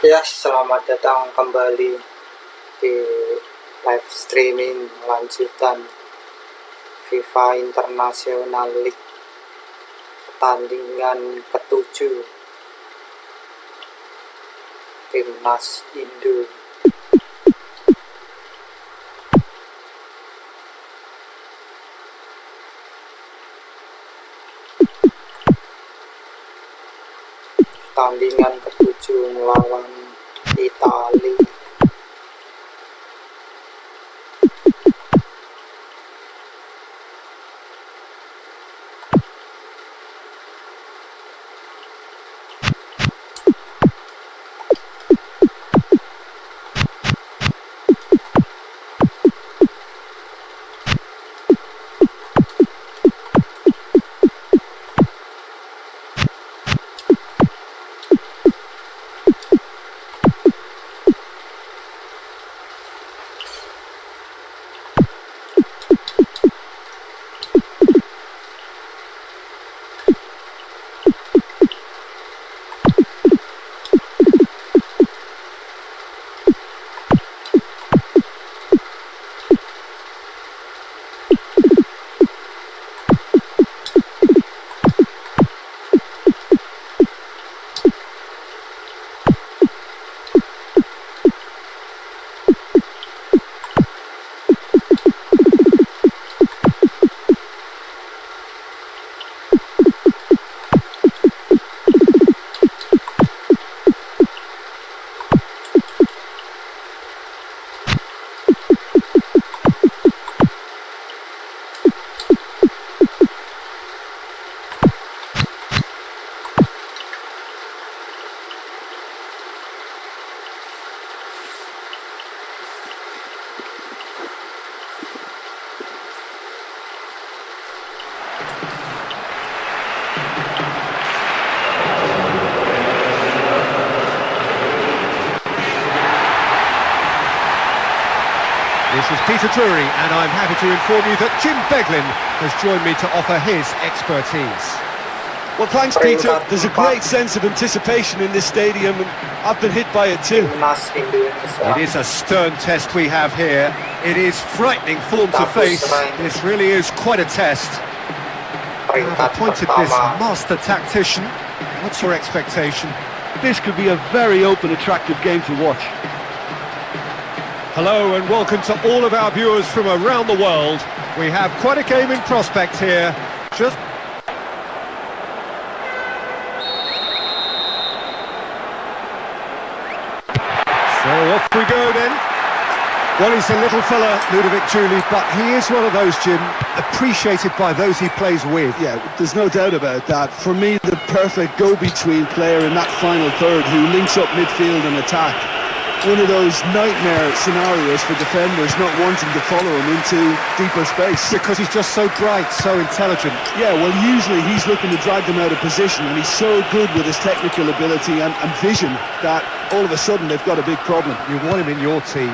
Ya, selamat datang kembali di live streaming lanjutan FIFA International League pertandingan ke-7 Timnas Indo. Pertandingan ke-7 melawan Italia. This is Peter Drury, and I'm happy to inform you that Jim Beglin has joined me to offer his expertise. Well, thanks, Peter. There's a great sense of anticipation in this stadium, and I've been hit by it too. It is a stern test we have here. It is frightening form to face. This really is quite a test. I've appointed this master tactician. What's your expectation? This could be a very open, attractive game to watch. Hello and welcome to all of our viewers from around the world. We have quite a game in prospect here. So off we go then. Well, he's a little fella, Ludovic Julie, but he is one of those, Jim, appreciated by those he plays with. Yeah, there's no doubt about that. For me, the perfect go-between player in that final third who links up midfield and attack. One of those nightmare scenarios for defenders not wanting to follow him into deeper space. Because he's just so bright, so intelligent. Yeah, well, usually he's looking to drag them out of position, and he's so good with his technical ability and vision that all of a sudden they've got a big problem. You want him in your team.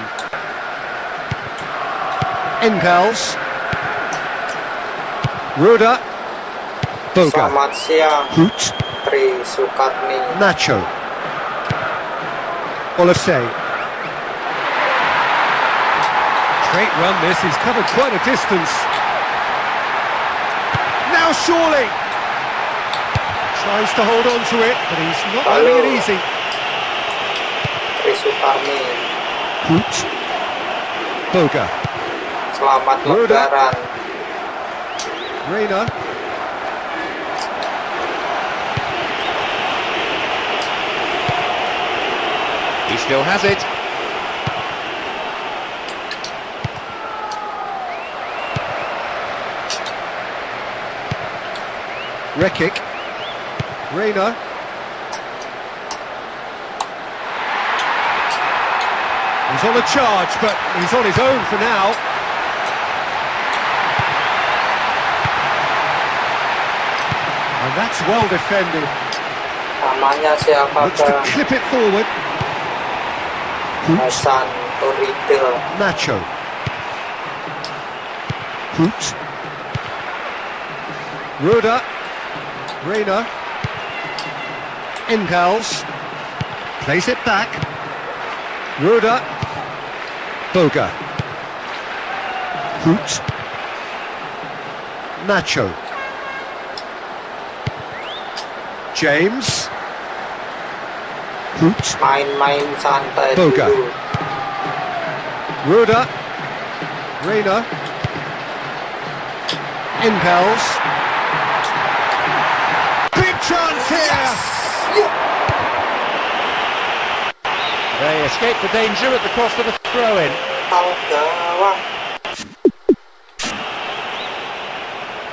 Engels. Ruda. Boga. Selamat siang, Hoot. Tri Sukarni. Nacho. Olasey. Great run this, he's covered quite a distance. Now surely! Tries to hold on to it, but he's not having it easy. Tri Sukarni. Hoot. Boga. Selamat Ruda. lebaran. Reina. He still has it. Rekic. Reina. He's on a charge, but he's on his own for now. That's well defended. Namanya Looks to siapakah? clip it forward. Hoops. Hasan Toride. Nacho. Hoops. Ruda. Reina. Engels. Plays it back. Ruda. Boga. Hoops. Nacho. James. Hoops. Main-main santai Boga. dulu. Ruda. Reina. Engels. Big chance here! They escape the danger at the cost of a throw-in. Tahu gawang.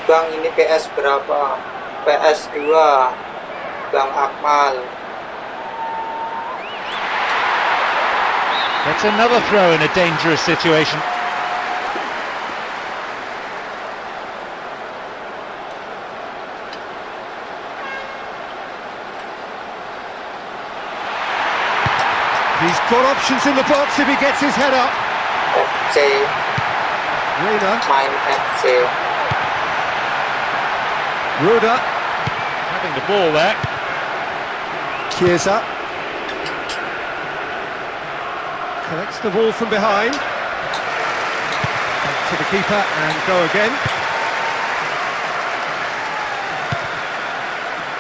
Bang, ini PS berapa? PS 2. Bang Akmal. That's another throw in a dangerous situation. He's got options in the box if he gets his head up. FC. Reina. Main FC. Ruda. Having the ball there. Chiesa. Collects the ball from behind. Back to the keeper and go again.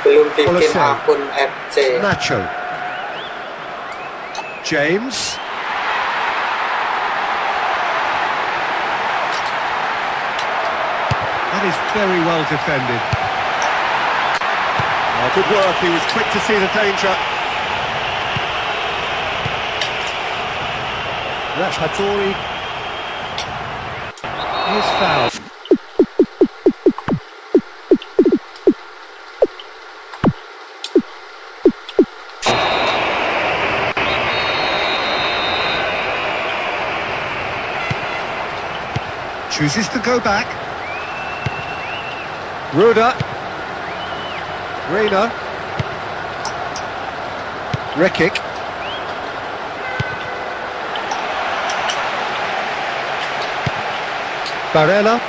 Belum bikin Colosseum. akun FC. Nacho. James. That is very well defended. Oh, good work, he was quick to see the danger. Rashhatori is fouled. Chooses to go back. Ruda. Reina. Rekic. Barella.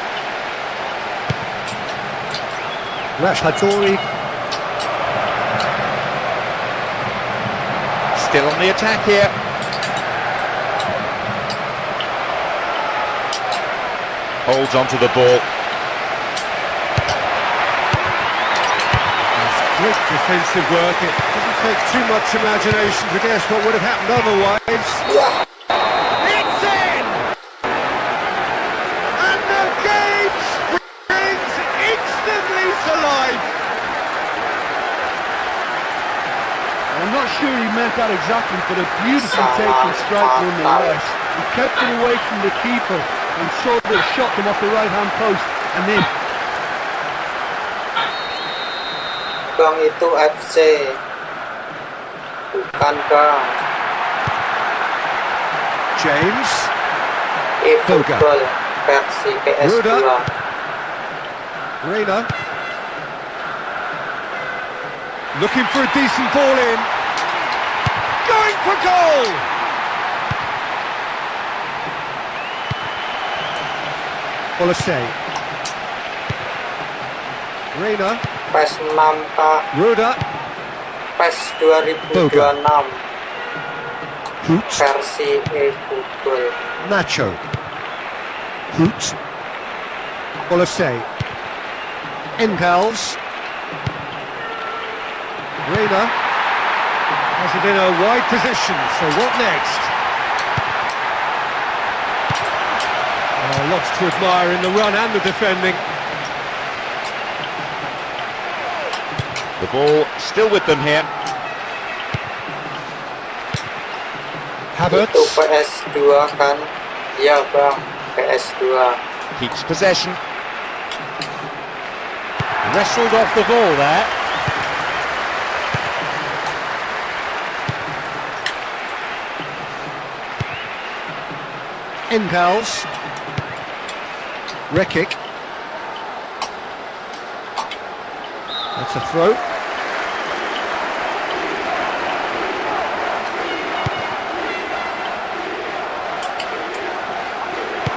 Rashhatori. Still on the attack here. Holds onto the ball. Great defensive work. It doesn't take too much imagination to guess what would have happened otherwise. It's in! And the game springs instantly to life. I'm not sure he meant that exactly, but a beautifully taken strike nonetheless. He kept it away from the keeper and saw the shot come off the right-hand post and then Bang, itu FC. Bukan bang. James. E-football versi PS2. Ruda. Reina. Looking for a decent ball in. Going for goal! Colosseum. Reina. PES 6 Kak. Ruda. PES 2026 Hoops. versi e-football. Nacho. Hoops. Colosseum. Engels. Reina. Has it in a wide position, so what next? Lots to admire in the run and the defending. The ball still with them here. Havertz. Itu PS2 kan? Iya bang, PS2. Keeps possession. Wrestled off the ball there. Engels. Rekic. That's a throw.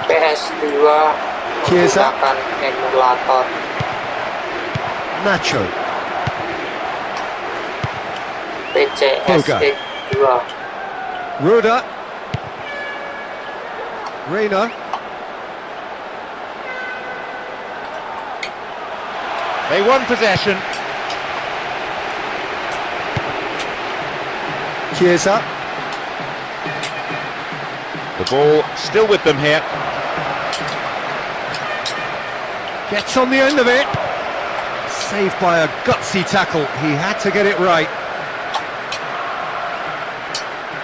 PS2 Chiesa. menggunakan emulator. Nacho. Boga. PCSX2. Ruda. Reina. They won possession. Chiesa. The ball still with them here. Gets on the end of it. Saved by a gutsy tackle. He had to get it right.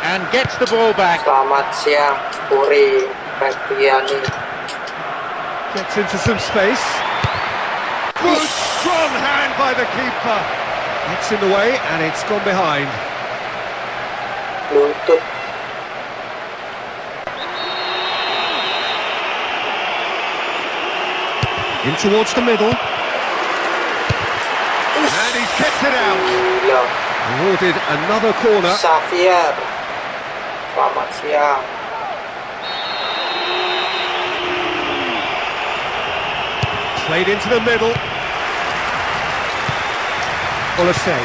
And gets the ball back. Selamat siang, Puri Rektiani. Gets into some space. Good strong hand by the keeper. It's in the way and it's gone behind. Lutut. In towards the middle. And he's kept it out. Gila. Awarded another corner. Xavier. Selamat siang. Played into the middle. Olasey.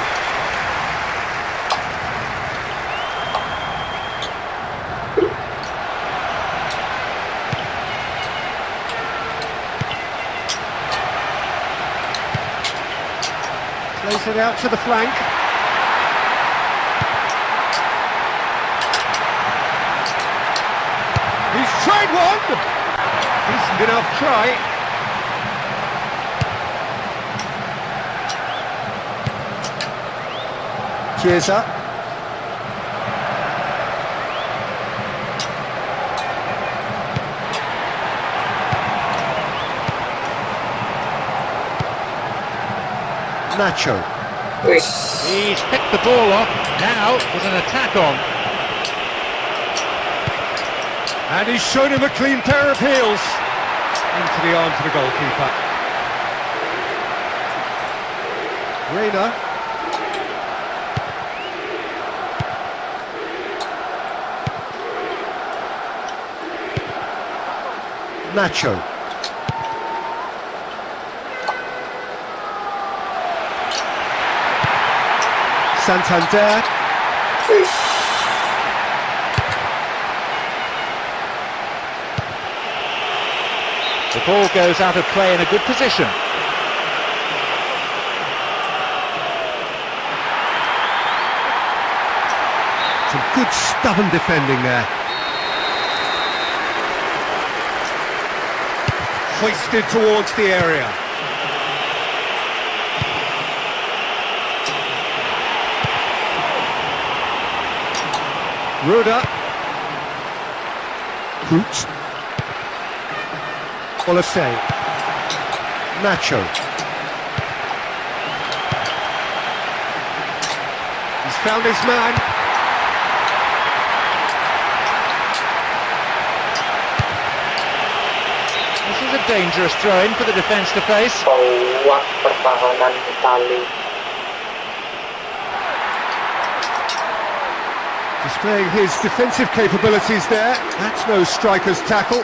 Plays it out to the flank. He's tried one! Decent enough try. Chiesa. Nacho. He's picked the ball off. Now there's an attack on. And he's shown him a clean pair of heels. Into the arms of the goalkeeper. Reina. Nacho. Santander. The ball goes out of play in a good position. Some good stubborn defending there. Hoisted towards the area. Ruda. Cruz. Olasey. Nacho. He's found his man. This is a dangerous throw-in for the defence to face. Bawah pertahanan Itali. Displaying his defensive capabilities there. That's no striker's tackle.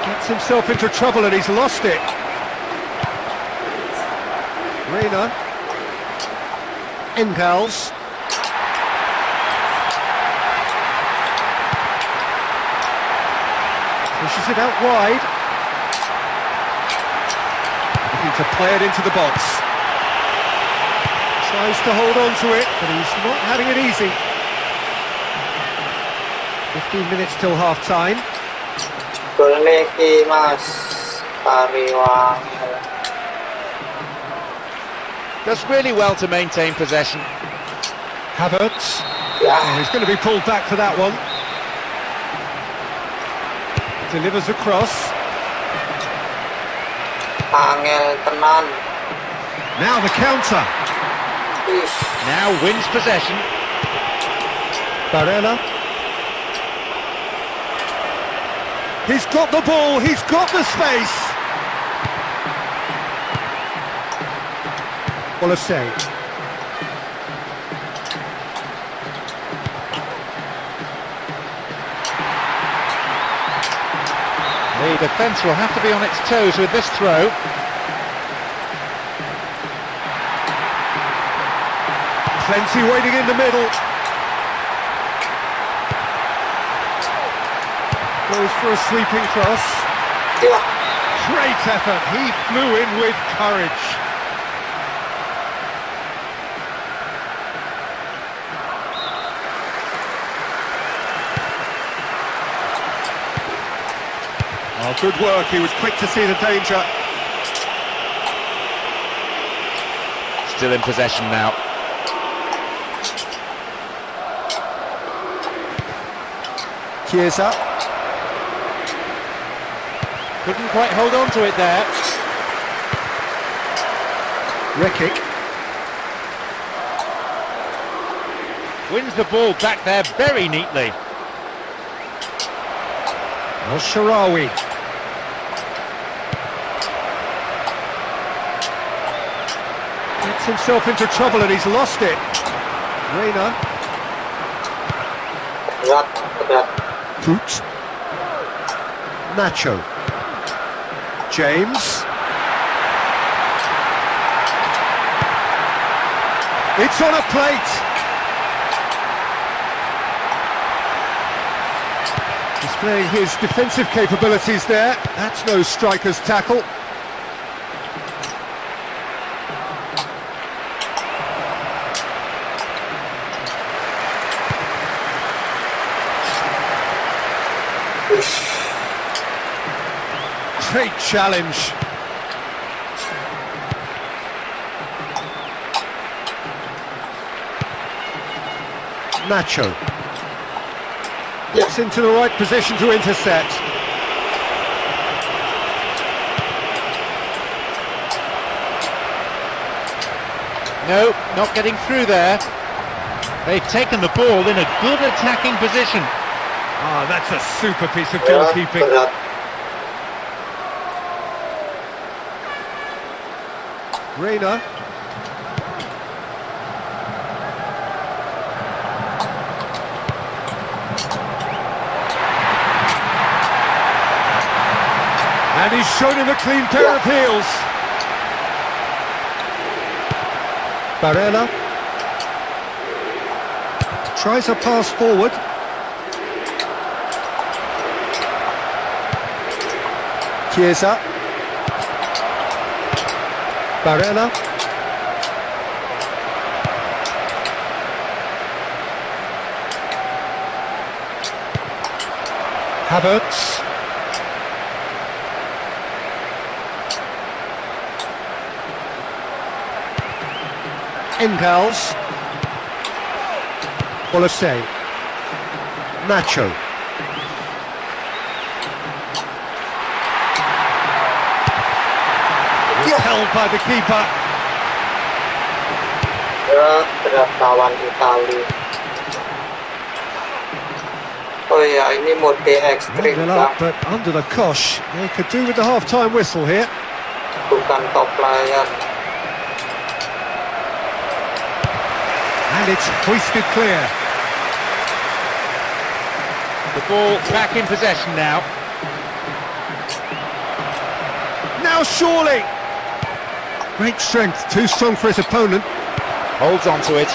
Gets himself into trouble and he's lost it. Reina. Engels. Pushes it out wide. Looking to play it into the box. Tries to hold on to it, but he's not having it easy. 15 minutes till half-time. Goleki Mas Pariwangel. Does really well to maintain possession. Havertz. Ya, Oh, he's going to be pulled back for that one. Delivers across. Angel tenan. Now the counter. Ish. Now wins possession. Barella. He's got the ball, he's got the space. Well, a save. The defence will have to be on its toes with this throw. Plenty waiting in the middle. Goes for a sweeping cross. Yeah. Great effort, he flew in with courage. Oh, good work, he was quick to see the danger. Still in possession now. Chiesa. Couldn't quite hold on to it there. Rekic. Wins the ball back there very neatly. Al-Sharawi. Gets himself into trouble and he's lost it. Reina. Berat. Poot. Nacho. James. It's on a plate. Displaying his defensive capabilities there. That's no striker's tackle. Great challenge. Nacho. Gets into the right position to intercept. No, not getting through there. They've taken the ball in a good attacking position. Ah, that's a super piece of goalkeeping. Berat. Reina. And he's shown him a clean pair of heels. Barella. Tries a pass forward. Chiesa. Barella. Havertz. Engels. Olise. Nacho. Held by the keeper. Berat lawan Itali. Oh ya, ini mode ekstrim, 1-0 Bang. up, but under the cosh, they could do with the half-time whistle here. Bukan top player. And it's hoisted clear. The ball back in possession now. Now surely! Great strength, too strong for his opponent. Holds on to it.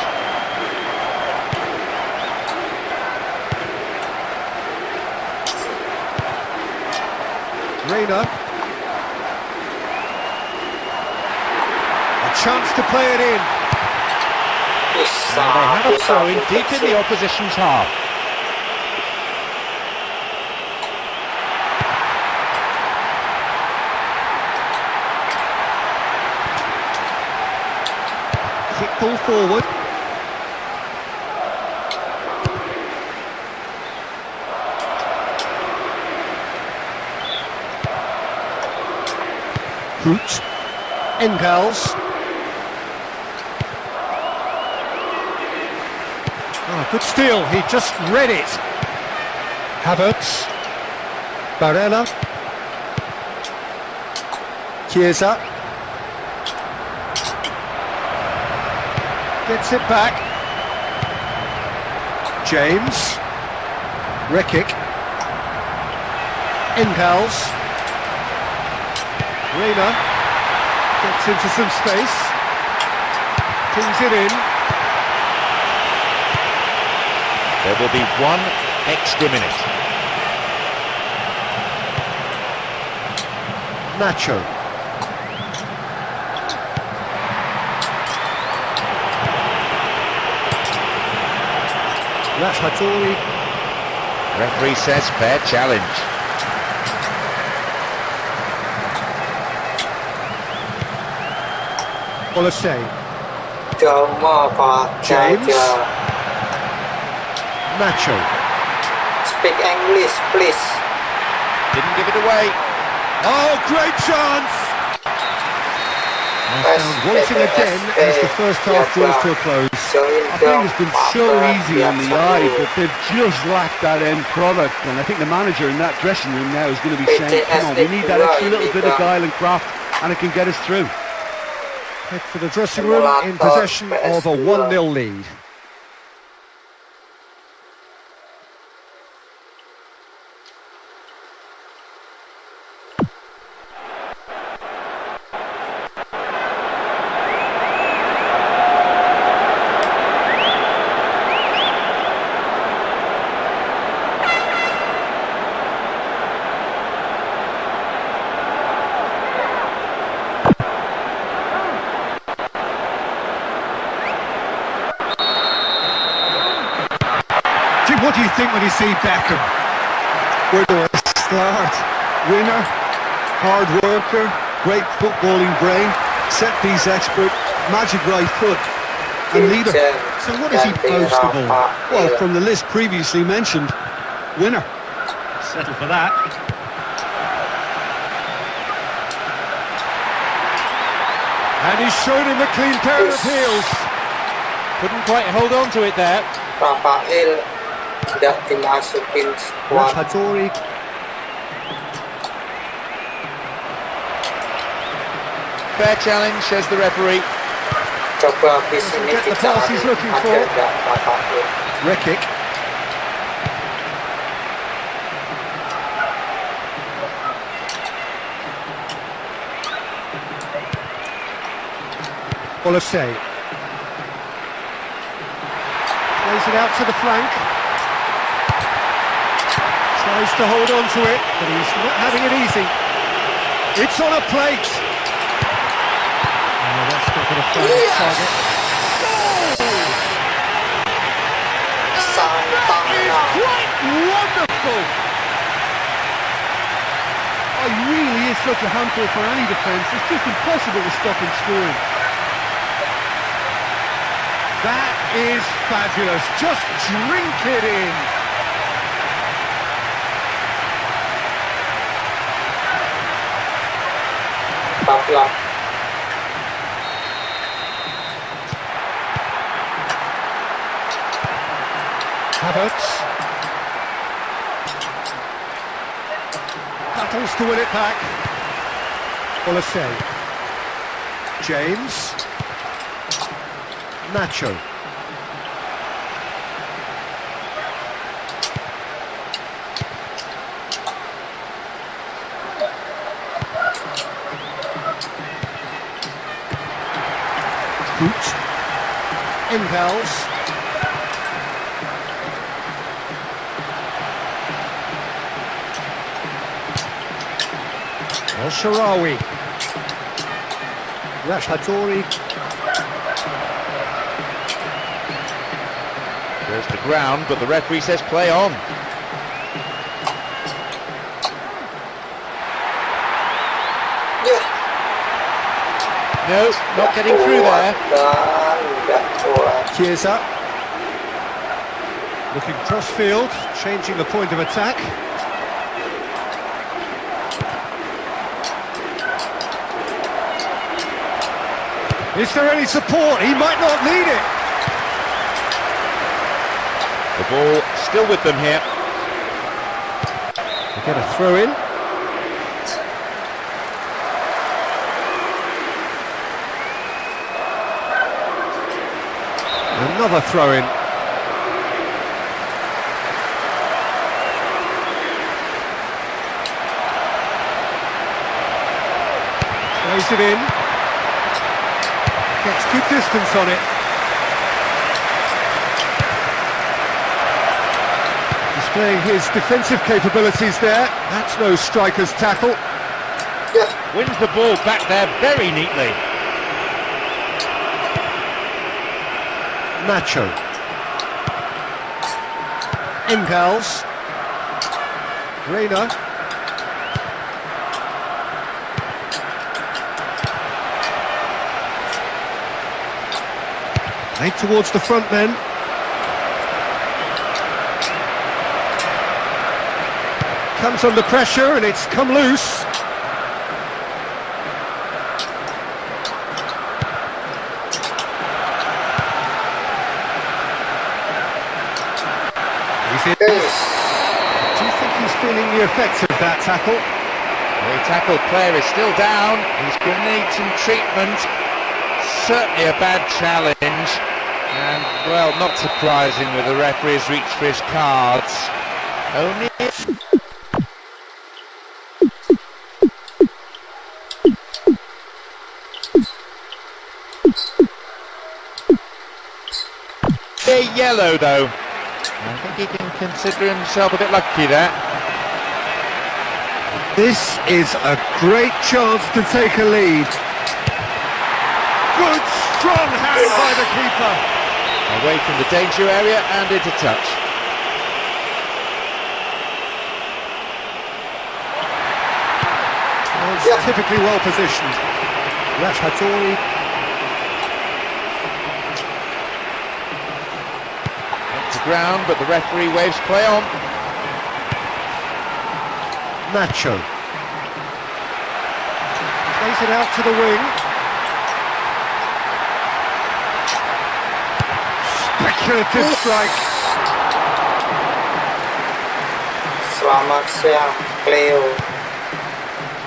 Reina. A chance to play it in. And they have a throw in deep in the opposition's half. Kick ball forward. Hoot. Engels. Oh, good steal, he just read it. Havertz. Barella. Chiesa. Gets it back. James. Rekic. Impels. Reina. Gets into some space. Pings it in. There will be 1 extra minute. Nacho. Rashford. Referee says fair challenge. Olasey. James. Nacho. Speak English, please. Didn't give it away. Oh, great chance! Wanting again as the first half draws to a close. I think it's been so easy on the eye, but they've just lacked that end product. And I think the manager in that dressing room now is going to be saying, come on, we need that extra little bit of guile and craft, and it can get us through. Head for the dressing room in possession of a 1-0 lead. What do you think when you see Beckham? Where do I start? Winner, hard worker, great footballing brain, set-piece expert, magic right foot, and leader. So what is he most of all? Well, from the list previously mentioned, winner. Settle for that. And he's shown him a clean pair of heels. Couldn't quite hold on to it there. Rafael tidak dimasukin squad. Rashford. Fair challenge, says the referee. Coba di sini Get the kita pass he's looking for. ada Rafael. Rekic. Olasey. Plays it out to the flank. Tries to hold on to it, but he's not having it easy. It's on a plate. Oh, that's not going to find its target. Santana. Quite wonderful. Oh, he really is such a handful for any defence. It's just impossible to stop him scoring. That is fabulous. Just drink it in. Tabla. Havertz. Battles to win it back. Olasey. James. Nacho. Boot. Impels. El Shaarawy. Rashford. Goes to ground, but the referee says play on. No, not getting through there. Chiesa. Looking cross-field, changing the point of attack. Is there any support? He might not need it. The ball still with them here. The Get a throw in. Another throw in. Plays it in. Gets good distance on it. Displaying his defensive capabilities there. That's no striker's tackle. Yeah. Wins the ball back there very neatly. Nacho. Engels. Reina. Made towards the front men. Comes under pressure and it's come loose. Do you think he's feeling the effects of that tackle? The tackled player is still down. He's going to need some treatment. Certainly a bad challenge. And, well, not surprising with the referee's reach for his cards. Only... A yellow, though. I think he can consider himself a bit lucky there. This is a great chance to take a lead. Good, strong hand by the keeper. Away from the danger area and into touch. It's typically well positioned. Rashhatori. Ground, but the referee waves play on. Nacho. Plays it out to the wing. Speculative strike. Selamat siang, Cleo.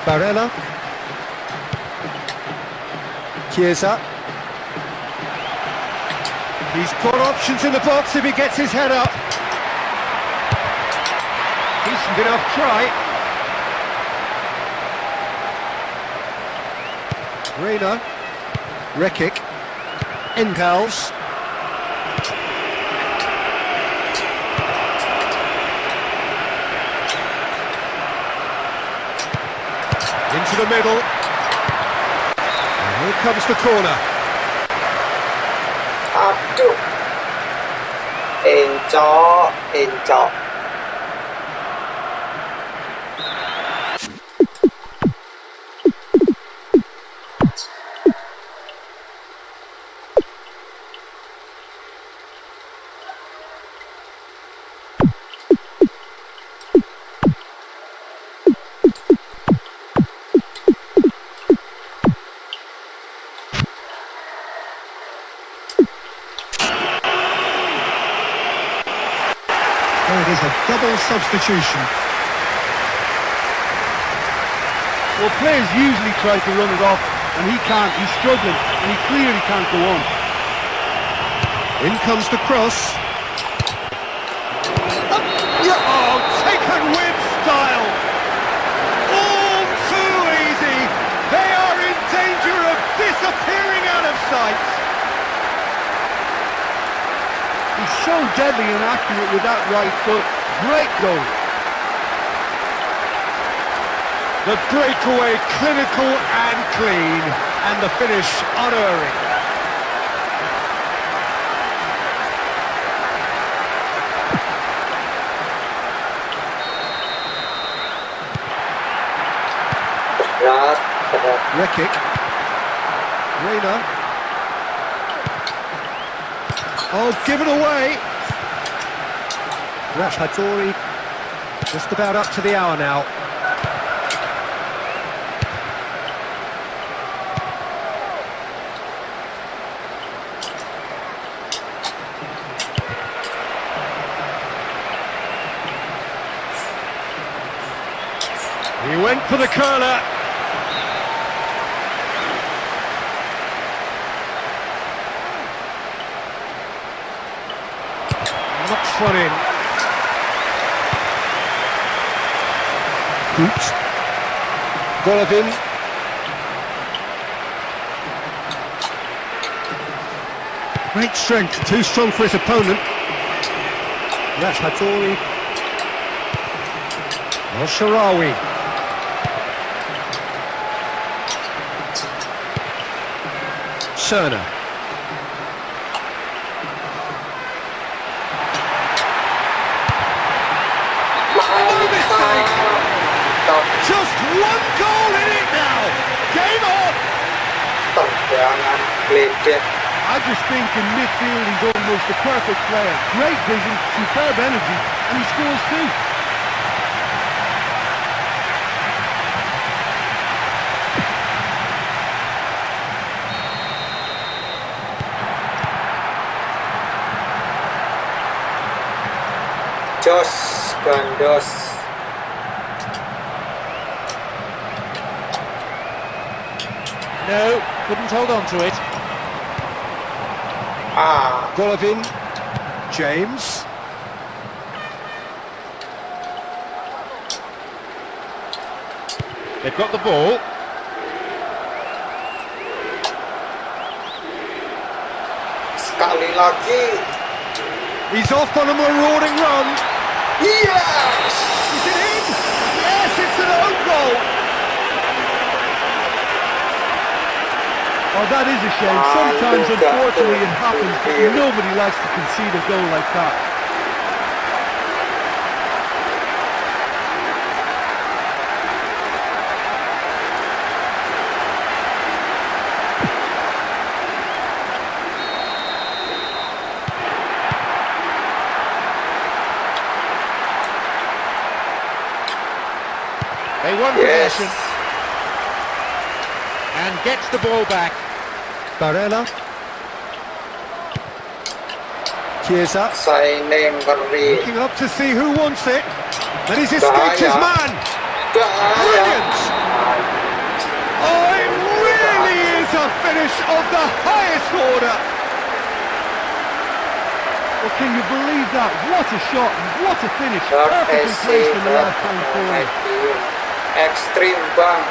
Barella. Chiesa. He's got options in the box if he gets his head up. Decent enough try. Reina. Rekic. Engels. Into the middle. And here comes the corner. Aduh. Encok. It is a double substitution. Well, players usually try to run it off, and he can't. He's struggling, and he clearly can't go on. In comes the cross. Oh, taken with style. All too easy. They are in danger of disappearing out of sight. He's so deadly and accurate with that right foot. Great goal. The breakaway clinical and clean, and the finish unerring. Rekic. Reina. Oh, given away. Rashhatori just about up to the hour now. He went for the curler. Knocks one in. Oops. Golovin. Great strength, too strong for his opponent. That's Hattori. Al-Sharawi. Cerner. Just one goal in it now. Game on. Tendangan gledek. I just think in midfield he's almost the perfect player. Great vision, superb energy, and he scores too. Jos gandos. No, couldn't hold on to it. Golovin. James. They've got the ball. Sekali lagi. He's off on a marauding run. Yes. Is it in? Yes, it's an own goal. Oh, that is a shame. Sometimes, unfortunately, it happens, but nobody likes to concede a goal like that. They won Yes. possession and gets the ball back. Barella. Chiesa. Saya memberi. Looking up to see who wants it. But he's escaped his man. Brilliant. Oh, it really is a finish of the highest order. Well, can you believe that? What a shot and what a finish. Perfectly placed in the left-hand corner. Ekstrim bang.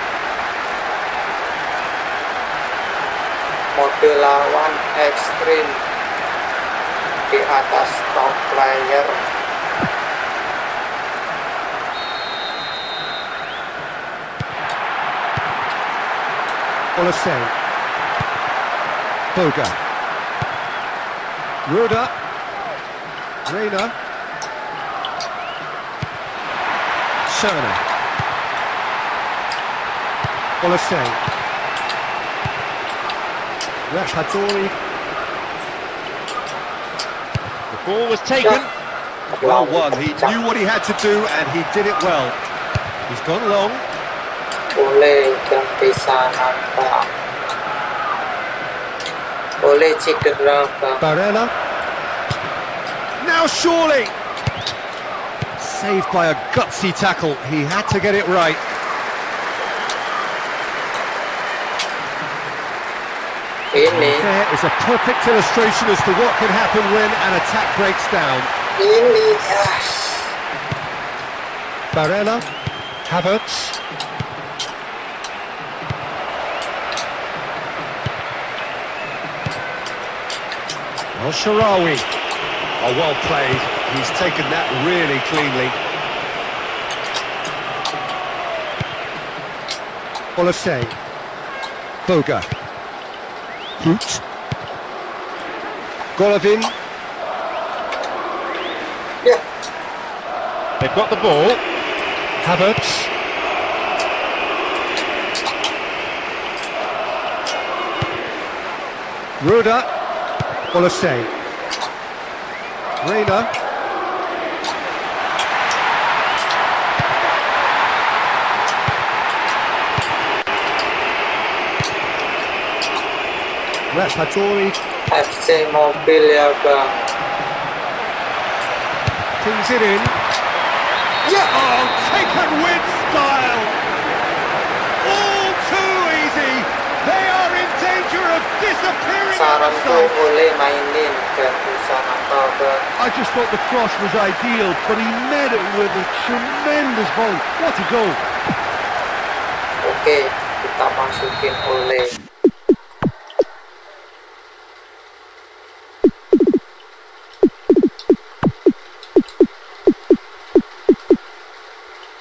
Mode lawan ekstrim di atas top player. Olasey. Boga. Ruda. Reina. Cerner. Olasey. Hattori. The ball was taken. Well won. He knew what he had to do and he did it well. He's gone long. Boleh ganti sana bang. Boleh cedera bang. Barella. Now surely. Saved by a gutsy tackle. He had to get it right. Ini, There is a perfect illustration as to what can happen when an attack breaks down. ini, yes. Barella. Havertz. Al-Sharawi. Oh, well played. He's taken that really cleanly. Olasey. Boga. Hoot. Golovin. Yeah. They've got the ball. Havertz. Ruda. Olasey. Reina. That's Hattori. FC mobil ya bang. Pings it in. Oh, taken with style! All too easy! They are in danger of disappearing out of Saranku sight! boleh mainin gratisan atau Bang. I just thought the cross was ideal, but he met it with a tremendous volley. What a goal! Oke, kita masukin oleh.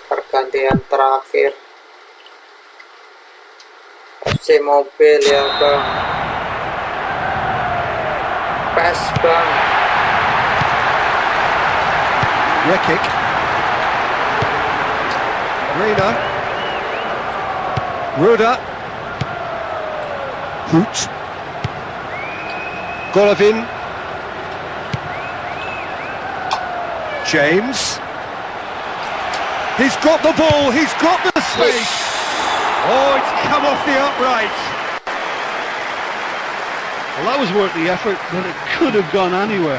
Pergantian terakhir. FC Mobil ya Bang. PES Bang. Rekic. Reina. Ruda. Hoot. Golovin. James. He's got the ball, he's got the space. Oh, it's come off the upright. Well, that was worth the effort, but it could have gone anywhere.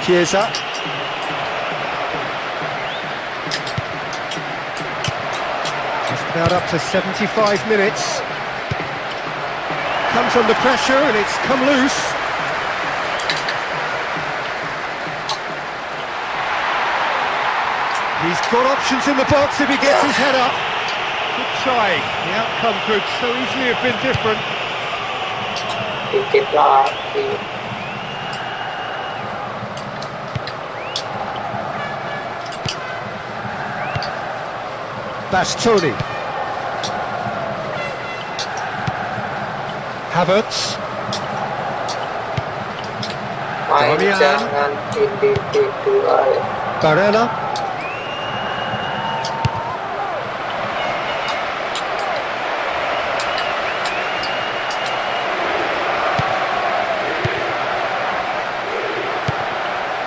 Chiesa. Just about up to 75 minutes. Comes under pressure and it's come loose. He's got options in the box if he gets his head up. Good try. The outcome could so easily have been different. Dikit lagi. Bastoni. Havertz. Main Damian. jangan individual. Barella.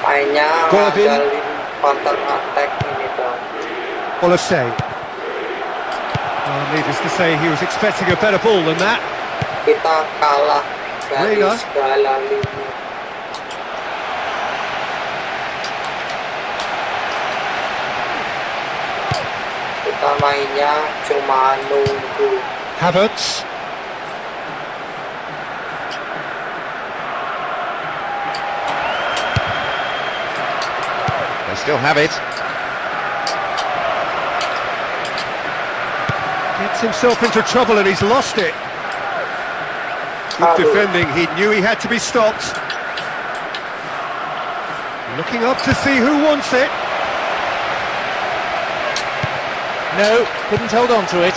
Mainnya Golovin. ngandelin counter attack ini Bang. Olosei. Well, needless to say, he was expecting a better ball than that. Kita kalah dari Reina. segala lini. Kita mainnya cuma nunggu. Havertz. They still have it. Gets himself into trouble and he's lost it. Good defending, he knew he had to be stopped. Looking up to see who wants it. No, couldn't hold on to it.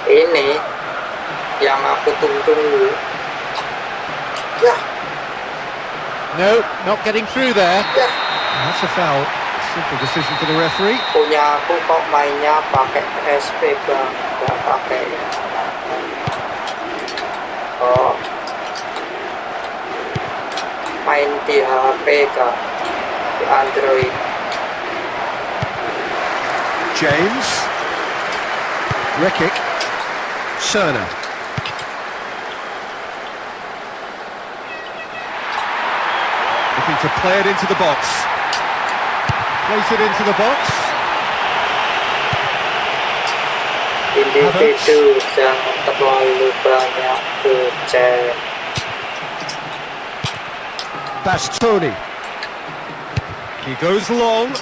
Ini yang aku tunggu. Ya, No, not getting through there. ya. That's a foul. Simple decision for the referee. Punya aku kok mainnya pakai PSP Bang, nggak pakai yang oh, main di HP kah, di Android. James. Rekic. Cerner. Looking to play it into the box. Plays it into the box. Individu jangan terlalu banyak kerja. Bastoni. He goes long.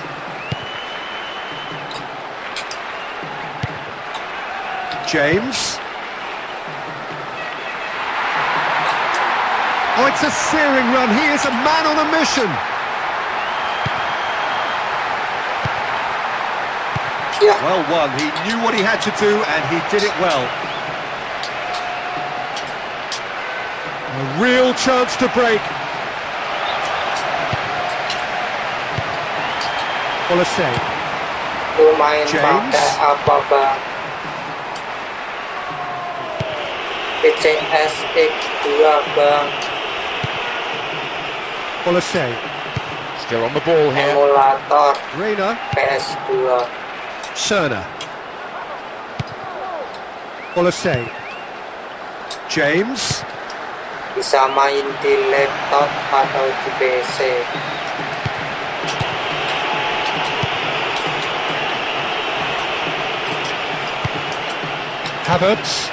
James. Oh, it's a searing run. He is a man on a mission. Ya, Well won. He knew what he had to do and he did it well. A real chance to break. Olosei. aku main James. pakai apa Bang? PCS X2 Bang, Olosei. Still on the ball here. emulator Reina. PS2. Cerner. Olasey. James. Bisa main di laptop atau di PC. Havertz.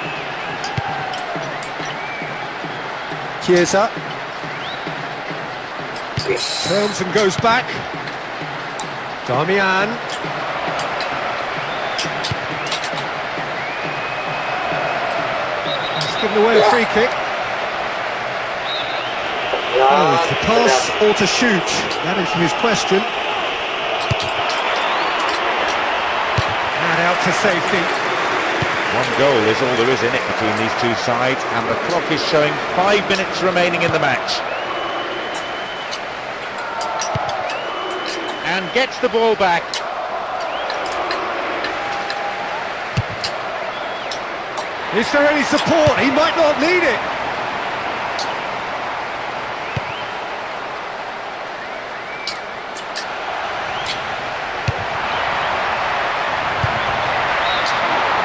Chiesa. Turns and goes back. Damian. He's given away a free kick. Oh, it's to pass or to shoot? That is his question. And out to safety. One goal is all there is in it between these two sides, and the clock is showing 5 minutes remaining in the match. And gets the ball back. Is there any support? He might not need it.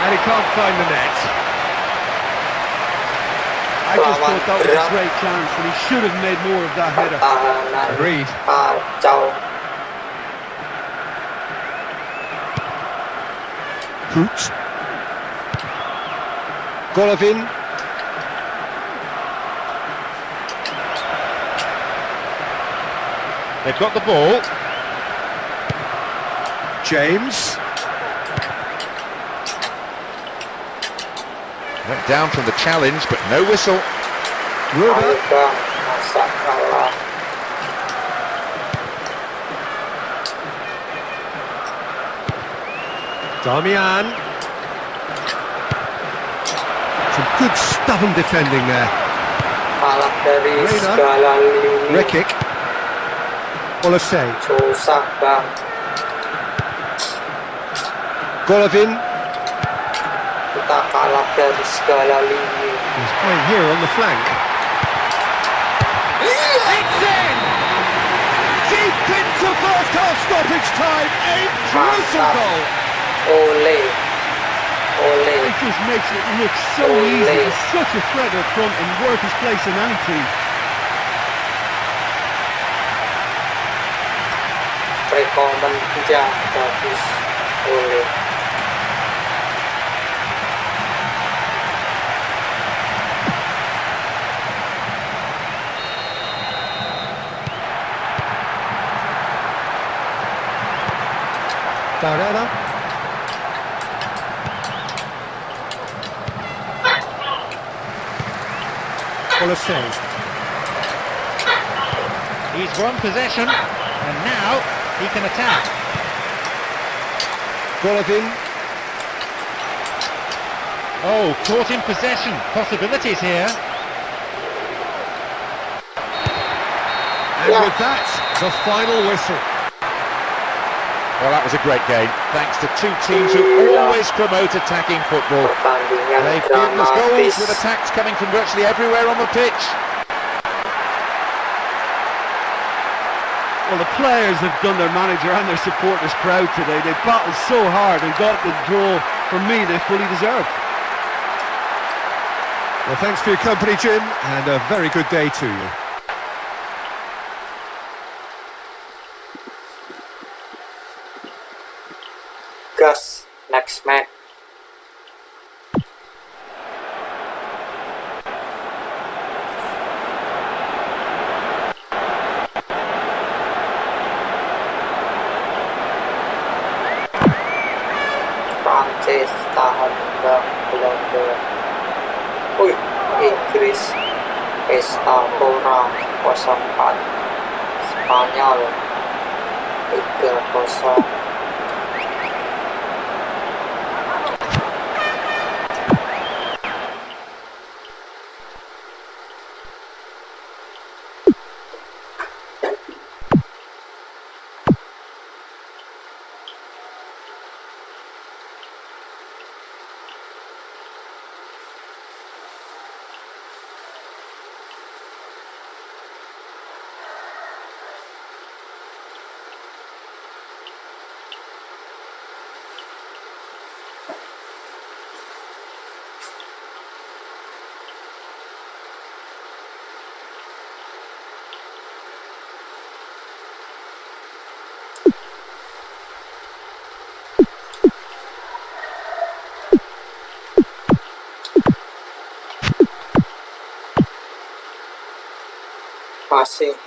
And he can't find the net. I just thought that was a great chance, and he should have made more of that header. Agreed. Kacau. Hoot. Golovin. They've got the ball. James. Went down from the challenge, but no whistle. Ruda. Masa kalah. Damian. Some good stubborn defending there. Kalah dari Reina. segala lini. Rekic. Olasey. Susah bang. Golovin. Kita kalah dari segala lini. He's playing here on the flank. It's in! Deep into first half stoppage time. A brutal goal. Ole. Ole. It just makes it look so easy. He's such a threat up front and worth his place in any team. Rekomendasi bagus. Ole. Barrera. Olasey. He's won possession, and now he can attack. Golovin. Oh, caught in possession. Possibilities here. And with that, the final whistle. Well, that was a great game, thanks to two teams who always promote attacking football. Pertandingan They've given us goals dramatis. with attacks coming from virtually everywhere on the pitch. Well, the players have done their manager and their supporters proud today. They battled so hard and got the draw. For me, they fully deserved. Well, thanks for your company, Jim, and a very good day to you. Gas, next match. Prancis tahan imbang Belanda. Inggris pesta pora 0-4. Spanyol 3-0.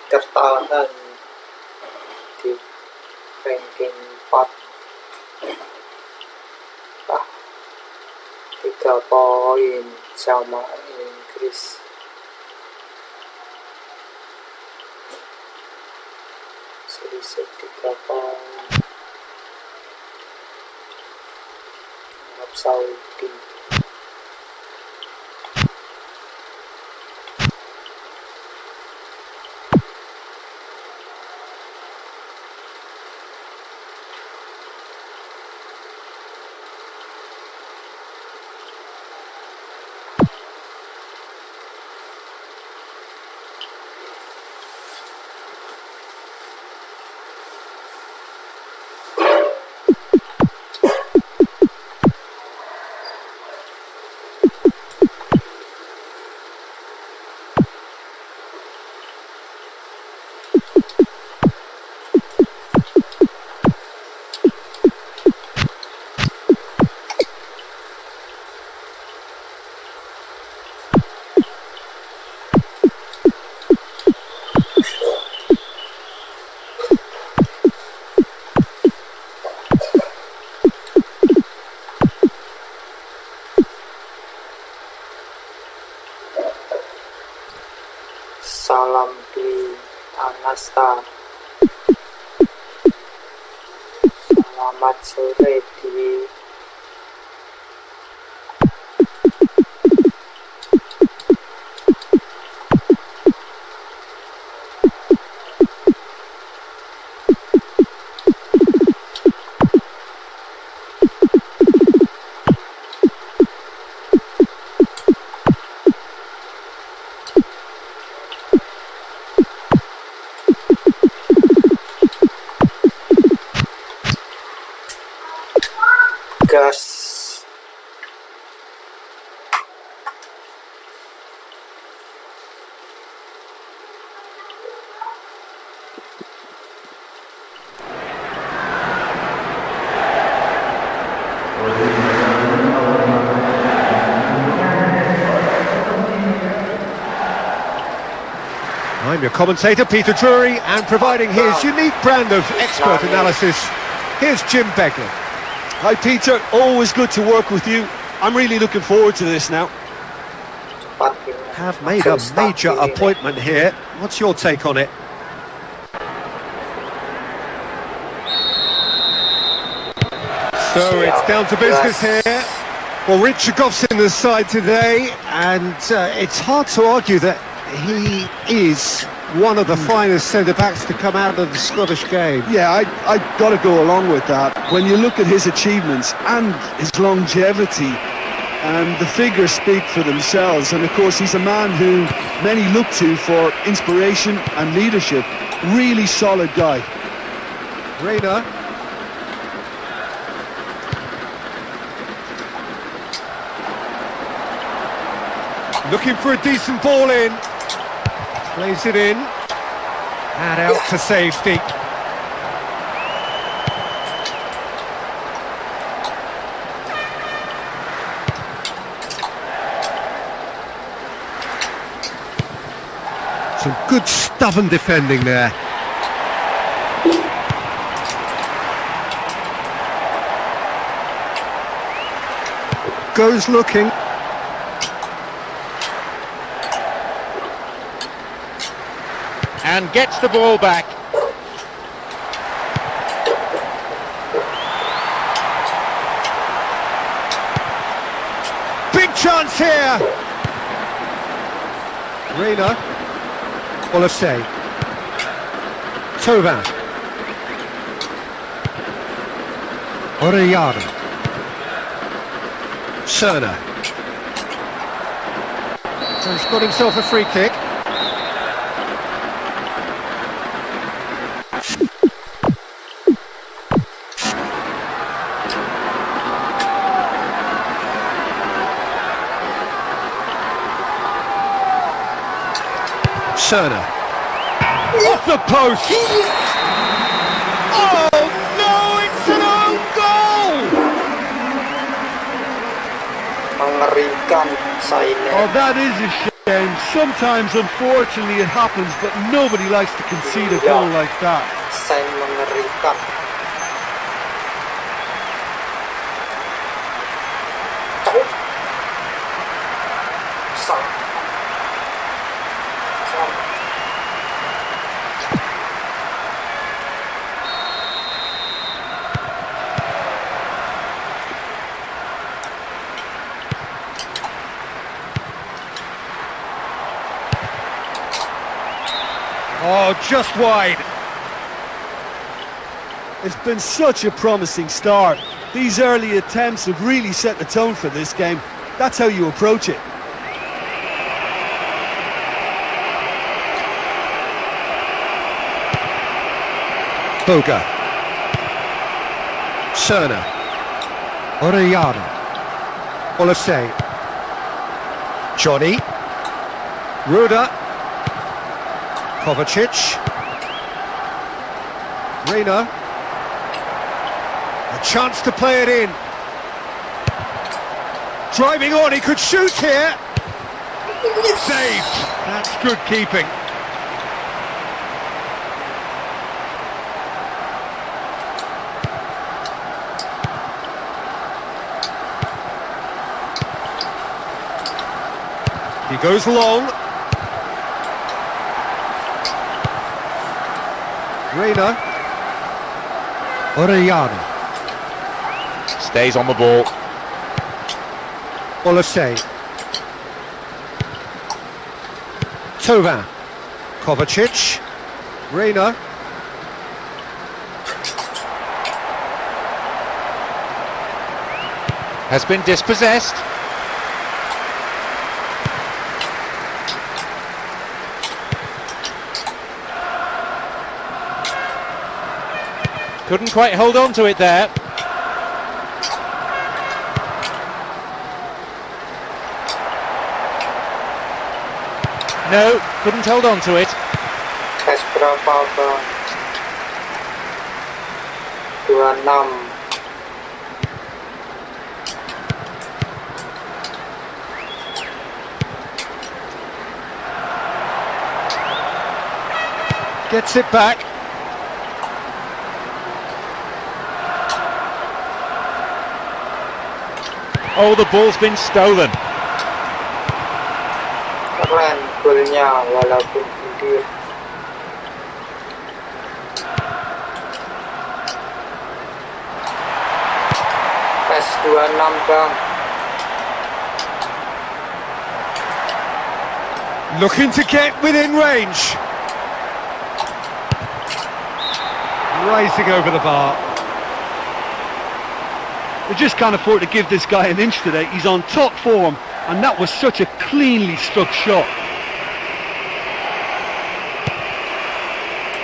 tertahan di ranking 4. 3 poin sama Inggris. Selisih 3 poin. Arab Saudi. Salam di Anasta. Selamat sore di gas. I'm your commentator, Peter Drury, and providing his unique brand of expert analysis, here's Jim Begley. Hi Peter, always good to work with you. I'm really looking forward to this now. Have made a major appointment here. What's your take on it? So it's down to business here. Well, Richard Goff's in the side today, and it's hard to argue that he is one of the finest centre-backs to come out of the Scottish game. Yeah, I got to go along with that. When you look at his achievements and his longevity, the figures speak for themselves. And of course, he's a man who many look to for inspiration and leadership. Really solid guy. Reina. Looking for a decent ball in. Plays it in. And out to safety. Some good stubborn defending there. Goes looking. And gets the ball back. Big chance here. Reina. Olafsay. Tovan. Orellana. Cerner. So he's got himself a free kick. Cerner. Off the post! Oh no, it's an own goal! Mengerikan Sainnya. Oh, that is a shame. game. Sometimes, unfortunately, it happens, but nobody likes to concede a goal like that. Saya mengerikan. Oh, just wide. It's been such a promising start. These early attempts have really set the tone for this game. That's how you approach it. Boga. Cerna. Orellana. Olasey. Johnny. Ruda. Kovacic. Reina. A chance to play it in. Driving on, he could shoot here. Saved. That's good keeping. He goes long. Reina. Orellana. Stays on the ball. Olasey. Thauvin. Kovacic. Reina. Has been dispossessed. Couldn't quite hold on to it there. No, couldn't hold on to it. Tes berapa bang? 26. Gets it back. Oh, the ball's been stolen. Keren golnya walaupun mundur. Tes 26 bang. Looking to get within range. Rising over the bar. They just can't afford to give this guy an inch today. He's on top form, and that was such a cleanly struck shot.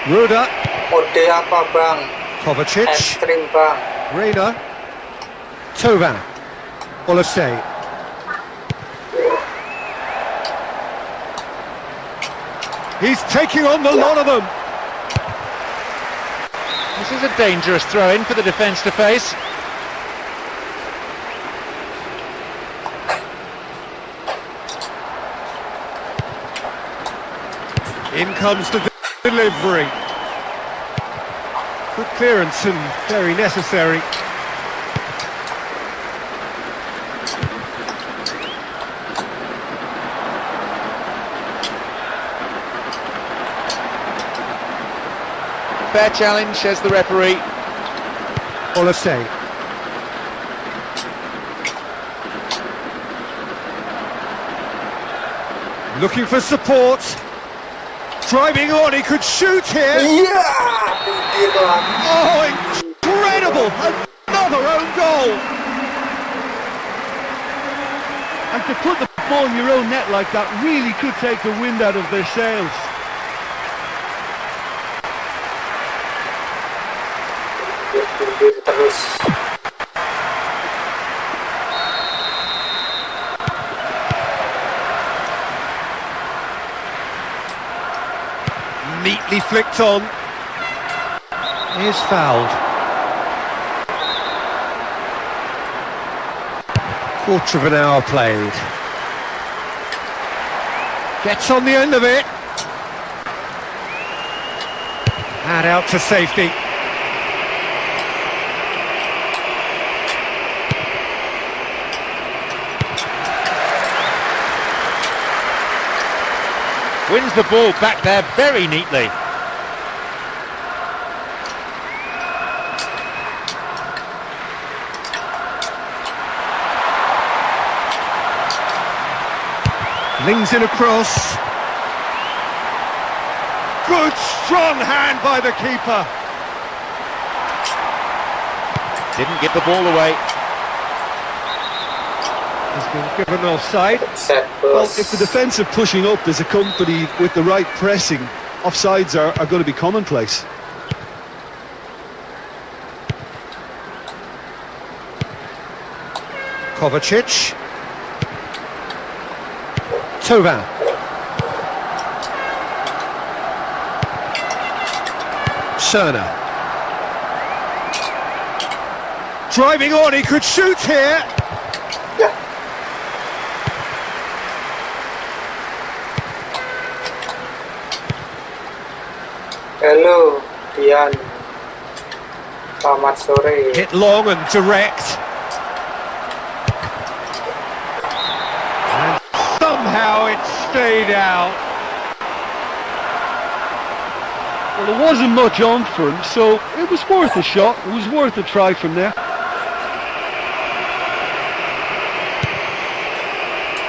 Ruda. Mode apa bang? Kovacic. Ekstrim bang. Reina. Thauvin. Olasey. He's taking on the lot of them. This is a dangerous throw-in for the defence to face. In comes the delivery. Good clearance and very necessary. Fair challenge, says the referee. Olasey. Looking for support. Driving on, he could shoot here. Iya, pinggir lagi. Oh, incredible! Another own goal. And to put the ball in your own net like that really could take the wind out of their sails. Pinggir terus. Neatly flicked on. Is fouled. Quarter of an hour played. Gets on the end of it. And out to safety. Wins the ball back there very neatly. Lings it across. Good strong hand by the keeper. Didn't get the ball away. He's been given offside. Well, if the defence are pushing up is accompanied with the right pressing, offsides are going to be commonplace. Kovacic. Tovan. Cerner. Driving on, he could shoot here. Hello, Dian. Selamat sore. Hit long and direct. And somehow it stayed out. Well, there wasn't much on for him, so it was worth a shot. It was worth a try from there.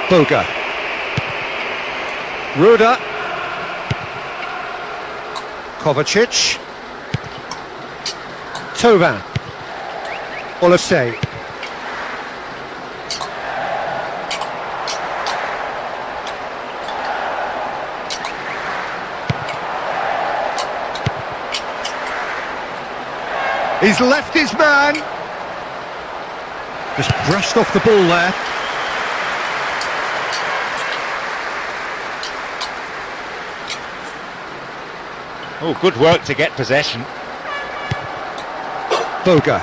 Boga. Ruda. Kovacic. Tovan. Olasey. He's left his man. Just brushed off the ball there. Oh, good work to get possession. Boga.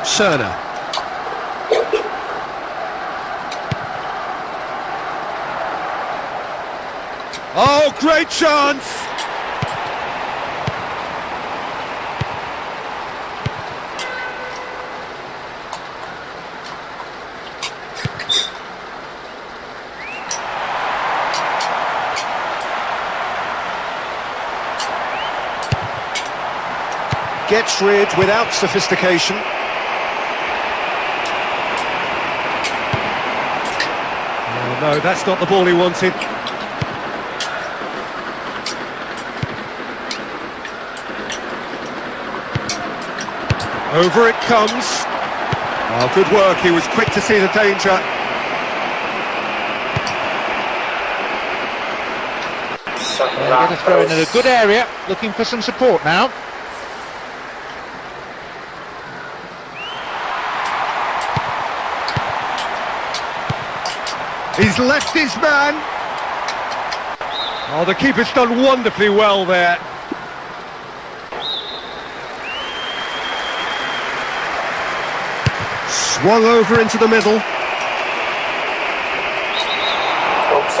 Cerner. Oh, great chance! Gets rid without sophistication. Oh, no, that's not the ball he wanted. Over it comes. Oh, good work, he was quick to see the danger. They're going to throw in a good area, looking for some support now. He's left his man. Oh, the keeper's done wonderfully well there. Swung over into the middle.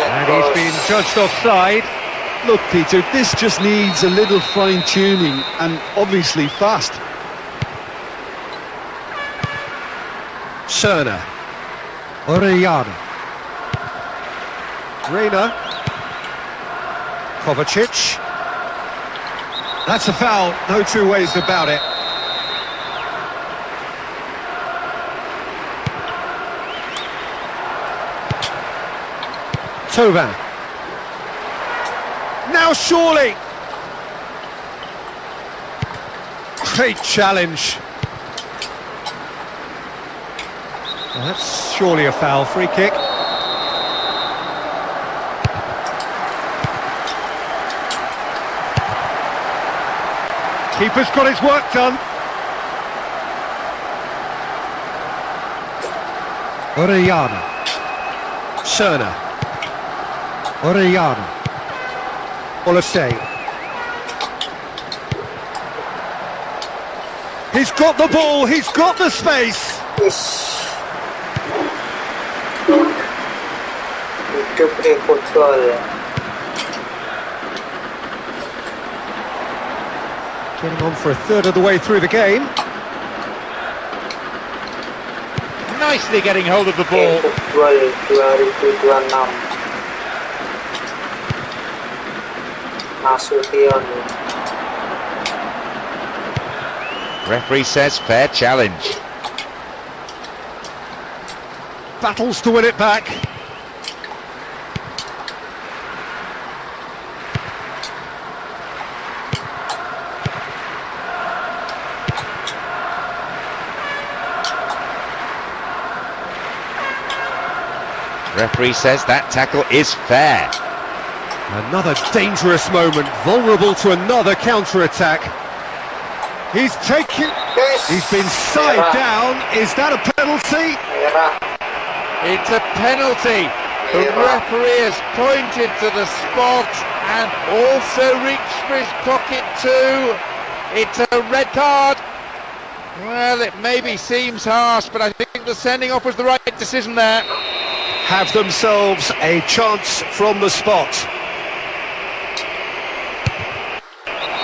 And he's been judged offside. Look, Peter, this just needs a little fine-tuning and obviously fast. Cerner. Orellana. Reina. Kovacic. That's a foul, no two ways about it. Tovan. Now surely. Great challenge. Well, that's surely a foul, free kick. Keeper's got his work done. Orellana. Cerner. Orellana. Olasey. He's got the ball, he's got the space. to play football. Getting on for a third of the way through the game. Nicely getting hold of the Play ball. football 2026. Nasution. Referee says fair challenge. Battles to win it back. Referee says that tackle is fair. Another dangerous moment, vulnerable to another counter-attack. He's taken... Yes. He's been side down. Is that a penalty? Merah. It's a penalty. The referee has pointed to the spot and also reached for his pocket too. It's a red card. Well, it maybe seems harsh, but I think the sending off was the right decision there. Have themselves a chance from the spot.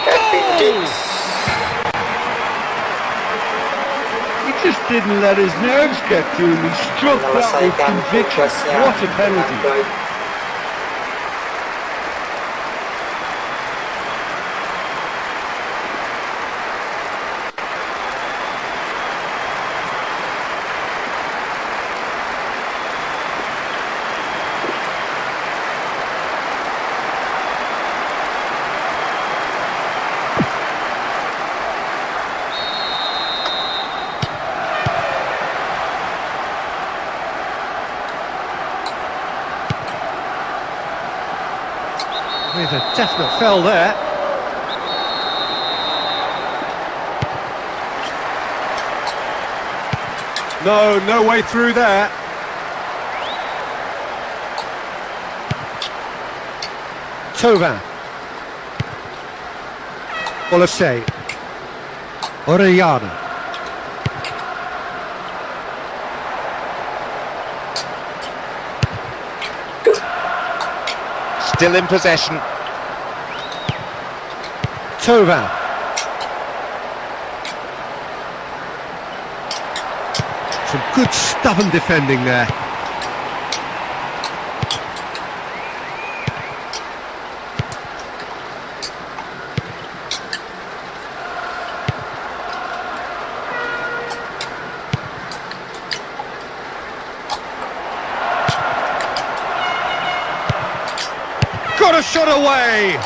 Kevin Dix. He just didn't let his nerves get to him. He struck that with Menyelesaikan conviction. tugasnya What a dengan penalty. baik. With a definite foul there. No way through there. Tovan. Olasey. Orellana. Still in possession. Tovan. Some good stubborn defending there. Got a shot away!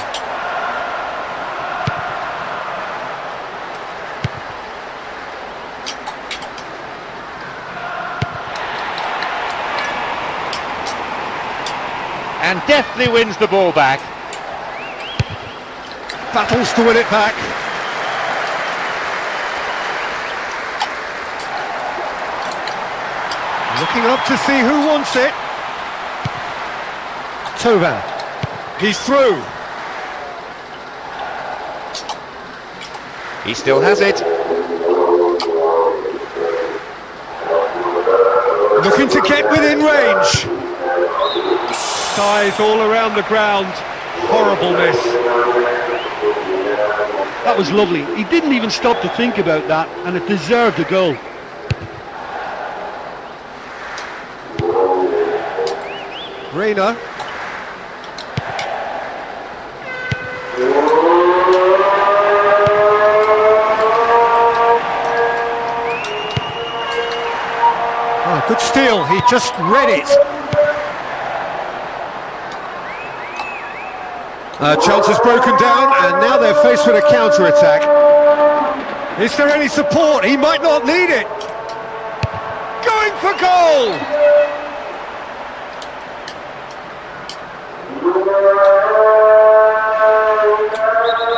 And deftly wins the ball back. Battles to win it back. Looking up to see who wants it. Tovan. He's through. He still has it. Looking to get within range. Skies all around the ground. Horrible miss. That was lovely. He didn't even stop to think about that, and it deserved a goal. Reina. Oh, good steal. He just read it. Chance has broken down, and now they're faced with a counter-attack. Is there any support? He might not need it. Going for goal!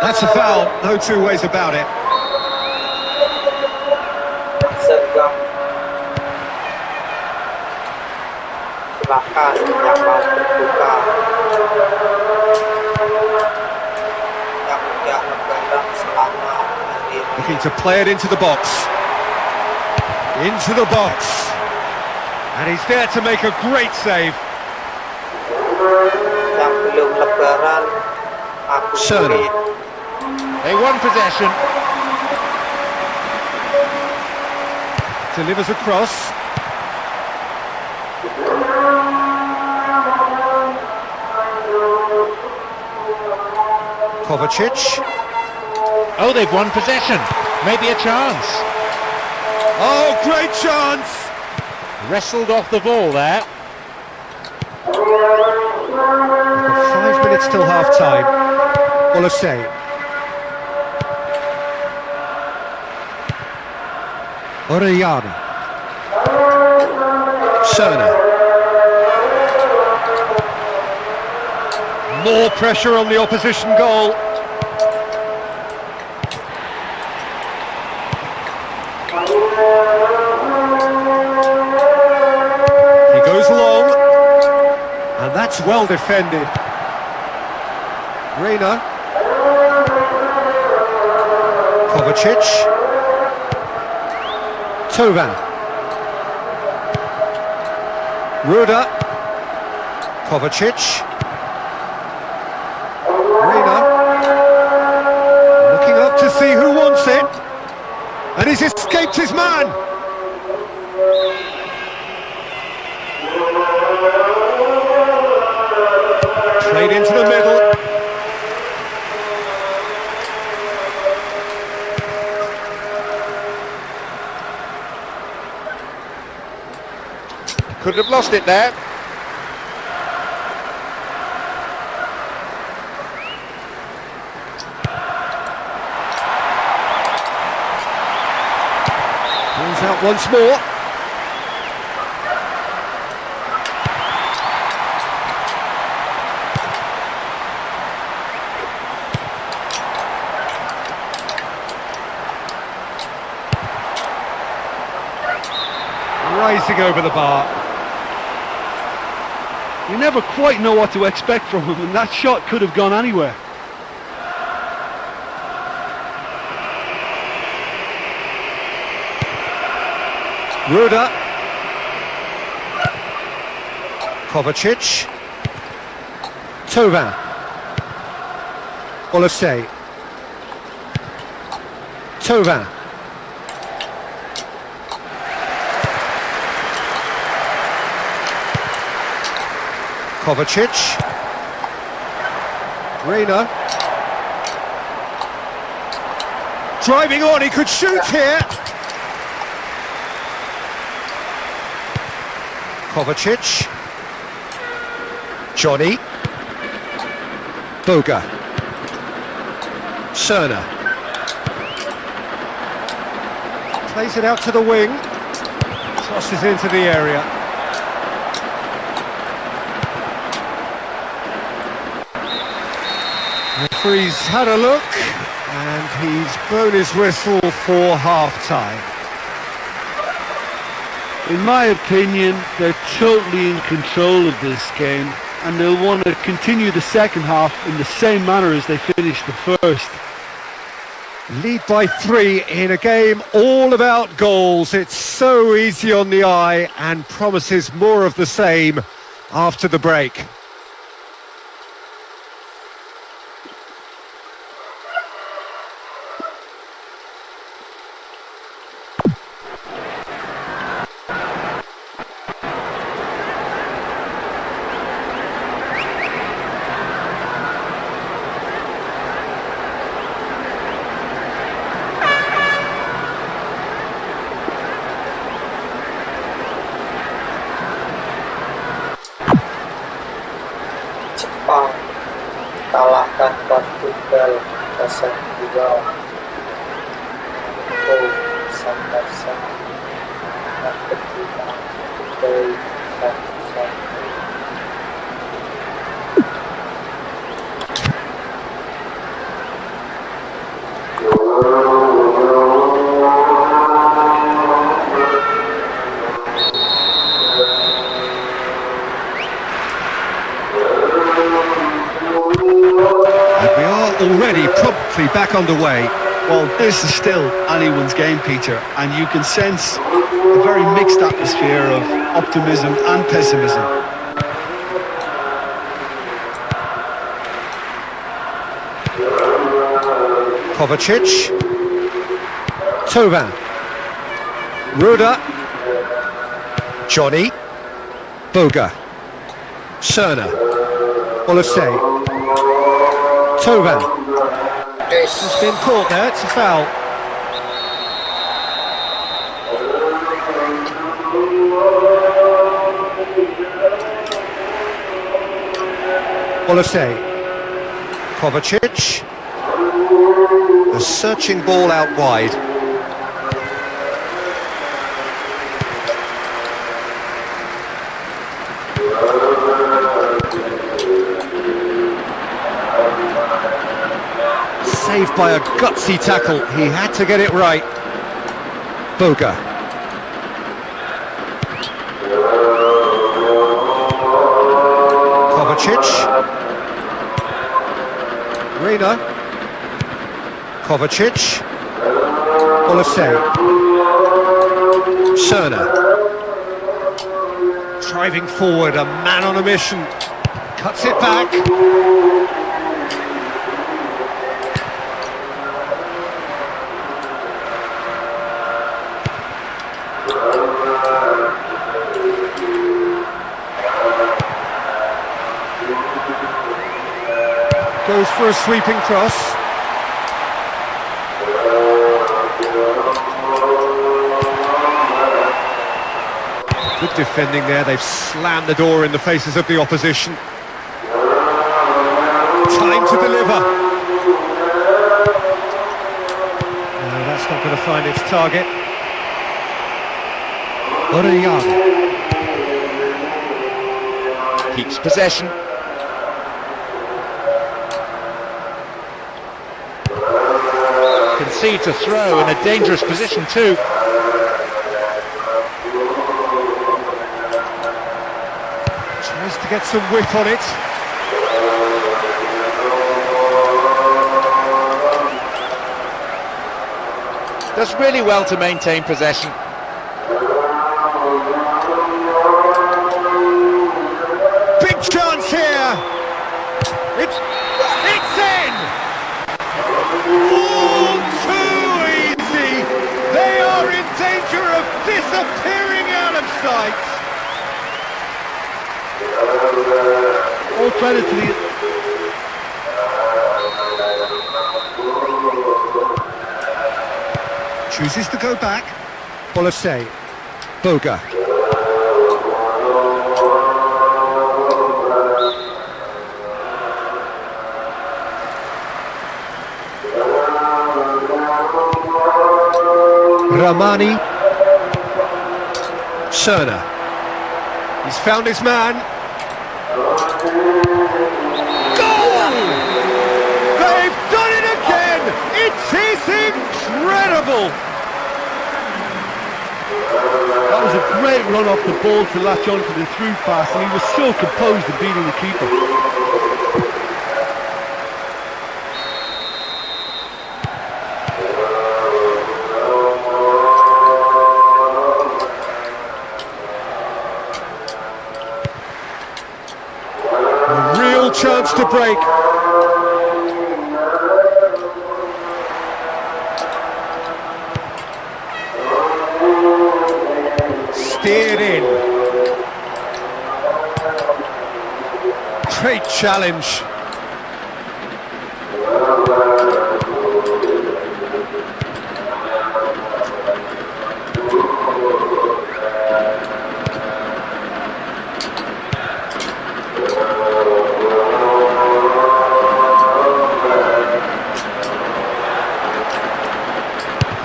That's a foul, no two ways about it. Senggang. Silakan yang mau berbuka. Yang udah lebaran selamat hari raya. Looking to play it into the box. Into the box. And he's there to make a great save. Yang belum lebaran aku Cerner. They won possession. Delivers across. Kovacic. Oh, they've won possession. Maybe a chance. Oh, great chance! Wrestled off the ball there. We've got 5 minutes till half-time. Olosei. Orellana. Cerner. More pressure on the opposition goal. He goes long, and that's well defended. Reina. Kovacic. Tovan. Ruda. Kovacic. Reina. Looking up to see who wants it. And he's escaped his man. Played into the middle. Could have lost it there. Pulls out once more. Rising over the bar. You never quite know what to expect from him, and that shot could have gone anywhere. Ruda. Kovacic. Tovan. Olosei. Tovan. Kovacic. Reina. Driving on, he could shoot here. Kovacic. Johnny. Boga. Cerner. Plays it out to the wing. Tosses into the area. Referee's had a look, and he's blown his whistle for half-time. In my opinion, they're totally in control of this game, and they'll want to continue the second half in the same manner as they finished the first. Lead by 3 in a game all about goals. It's so easy on the eye and promises more of the same after the break. Jepang kalahkan Portugal 0-2. Santosa Argentina dari 1-1. Already promptly back underway. Well, this is still anyone's game, Peter, and you can sense a very mixed atmosphere of optimism and pessimism. Kovacic. Tovan. Ruda. Johnny. Boga. Cerna. Olasey. Tovan. It's been caught there, it's a foul. Olasey. Kovacic. The searching ball out wide. Saved by a gutsy tackle, he had to get it right. Boga. Kovacic. Reina. Kovacic. Olasey. Cerna. Driving forward, a man on a mission. Cuts it back. Goes for a sweeping cross. Good defending there, they've slammed the door in the faces of the opposition. Time to deliver. No, that's not going to find its target. Orellana. Keeps possession. Concedes a throw in a dangerous position too. Tries to get some whip on it. Does really well to maintain possession. Big chance here. It's in. All too easy. They are in danger of disappearing out of sight. All credit to the... Chooses to go back. Olasey. Boga. Ramani. Cerna. He's found his man. Goal! They've done it again! It is incredible! That was a great run off the ball to latch onto the through pass, and he was so composed in beating the keeper. Chance to break. Steered in. Great challenge.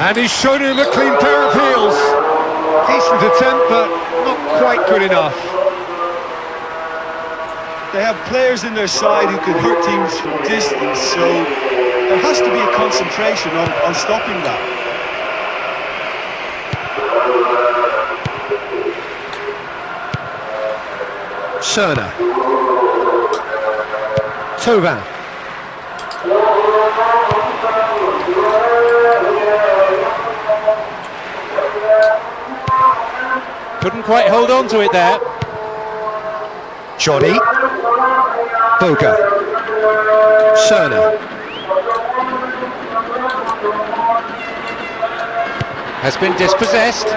And he's shown him a clean pair of heels. Decent attempt, but not quite good enough. They have players in their side who can hurt teams from distance, so there has to be a concentration on stopping that. Cerna. Tovan. Couldn't quite hold on to it there. Johnny. Boga. Cerna. has been dispossessed.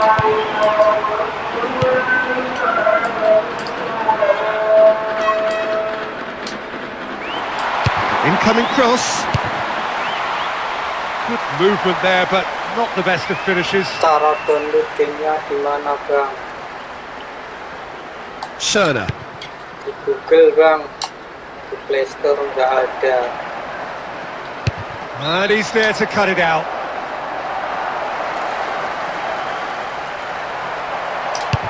Incoming cross. Good movement there, but not the best of finishes. Cara download gamenya di mana bang? Schöner. Di Google bang, di Play Store nggak ada. And he's there to cut it out.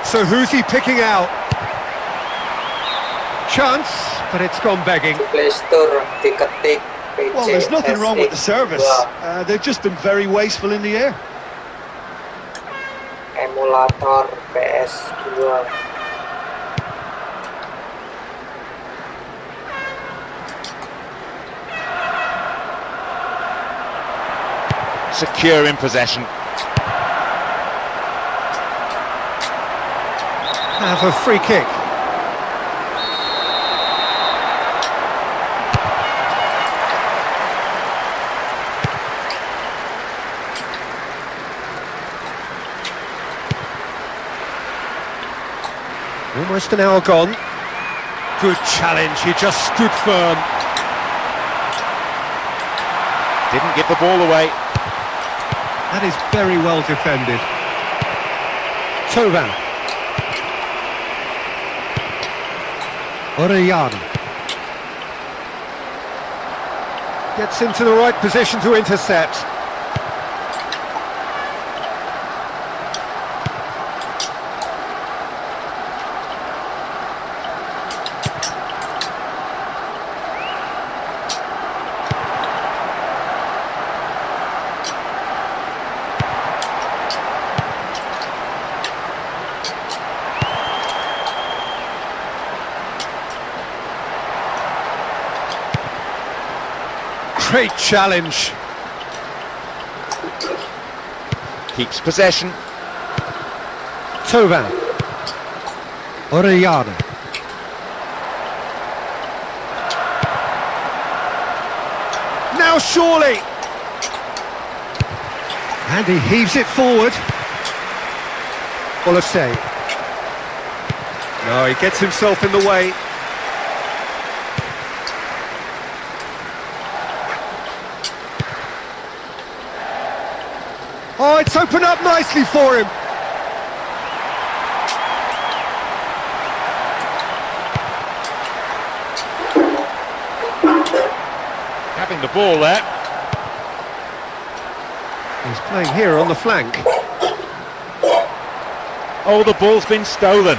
So who's he picking out? Chance, but it's gone begging. Di Play Store diketik PC. Well, there's nothing wrong with the service. They've just been very wasteful in the air. Emulator PS2. Secure in possession. Have a free kick. Almost an hour gone. Good challenge, he just stood firm. Didn't give the ball away. That is very well defended. Tovan. Orellana. Gets into the right position to intercept. Great challenge. Keeps possession. Tovan. Orellana. Now surely. And he heaves it forward. Well, a save. No, he gets himself in the way. Oh, it's opened up nicely for him. Having the ball there. He's playing here on the flank. Oh, the ball's been stolen.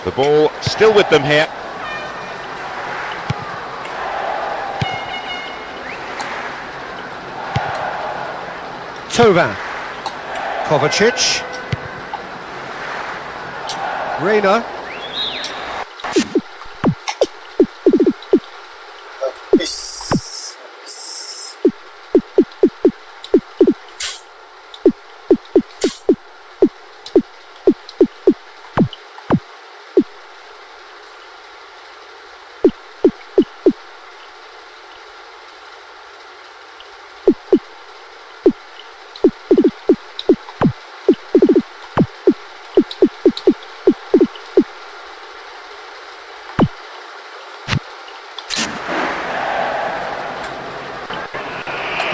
The ball still with them here. Tovan. Kovacic. Reina.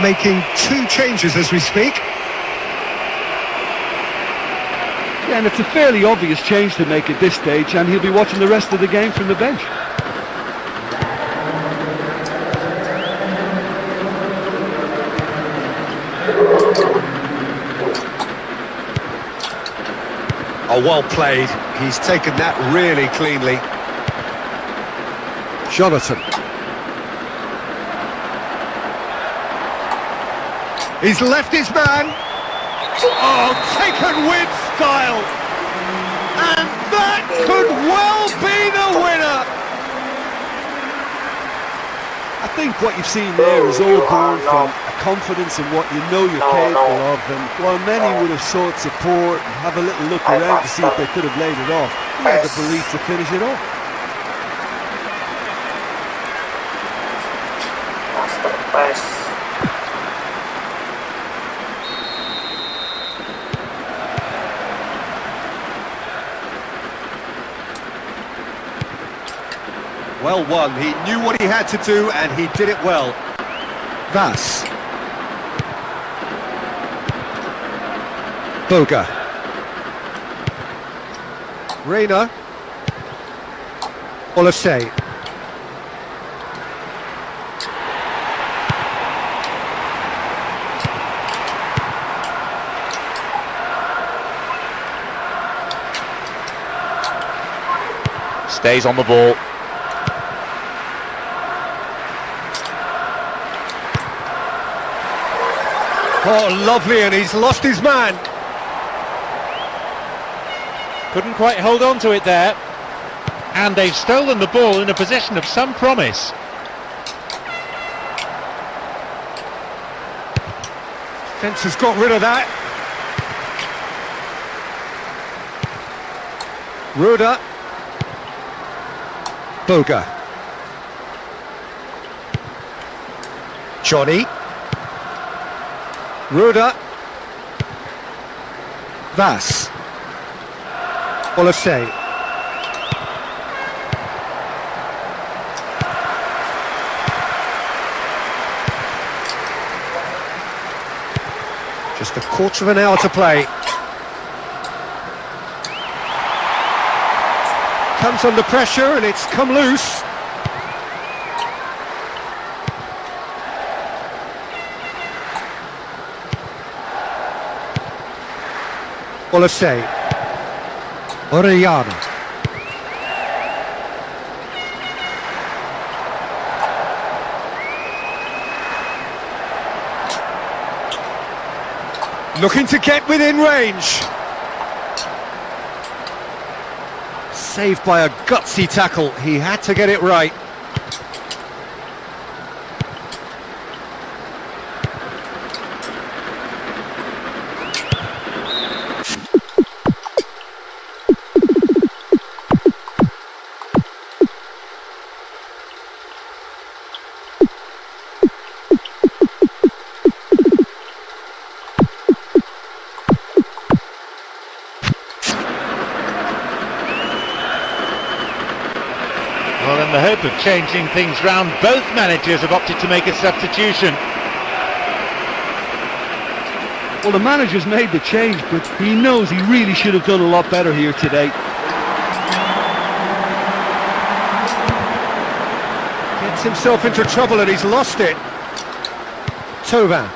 Making two changes as we speak. Yeah, and it's a fairly obvious change to make at this stage, and he'll be watching the rest of the game from the bench. Oh, well played. He's taken that really cleanly. Jonathan. He's left his man. Oh, taken with style. And that could well be the winner. I think what you've seen there is all born from a confidence in what you know you're capable of, and while many would have sought support and have a little look around to see if they could have laid it off, he had the belief to finish it off. Pes. Well won, he knew what he had to do and he did it well. Vas. Boga. Reina. Olasey. Stays on the ball. Oh, lovely, and he's lost his man. Couldn't quite hold on to it there. And they've stolen the ball in a position of some promise. Fence has got rid of that. Ruda. Boga. Johnny. Ruda. Vas. Olasey. Just a quarter of an hour to play. Comes under pressure and it's come loose. Olasey. Orellana. Looking to get within range. Saved by a gutsy tackle. He had to get it right. Well, in the hope of changing things round, both managers have opted to make a substitution. Well, the manager's made the change, but he knows he really should have done a lot better here today. Gets himself into trouble and he's lost it. Tovan.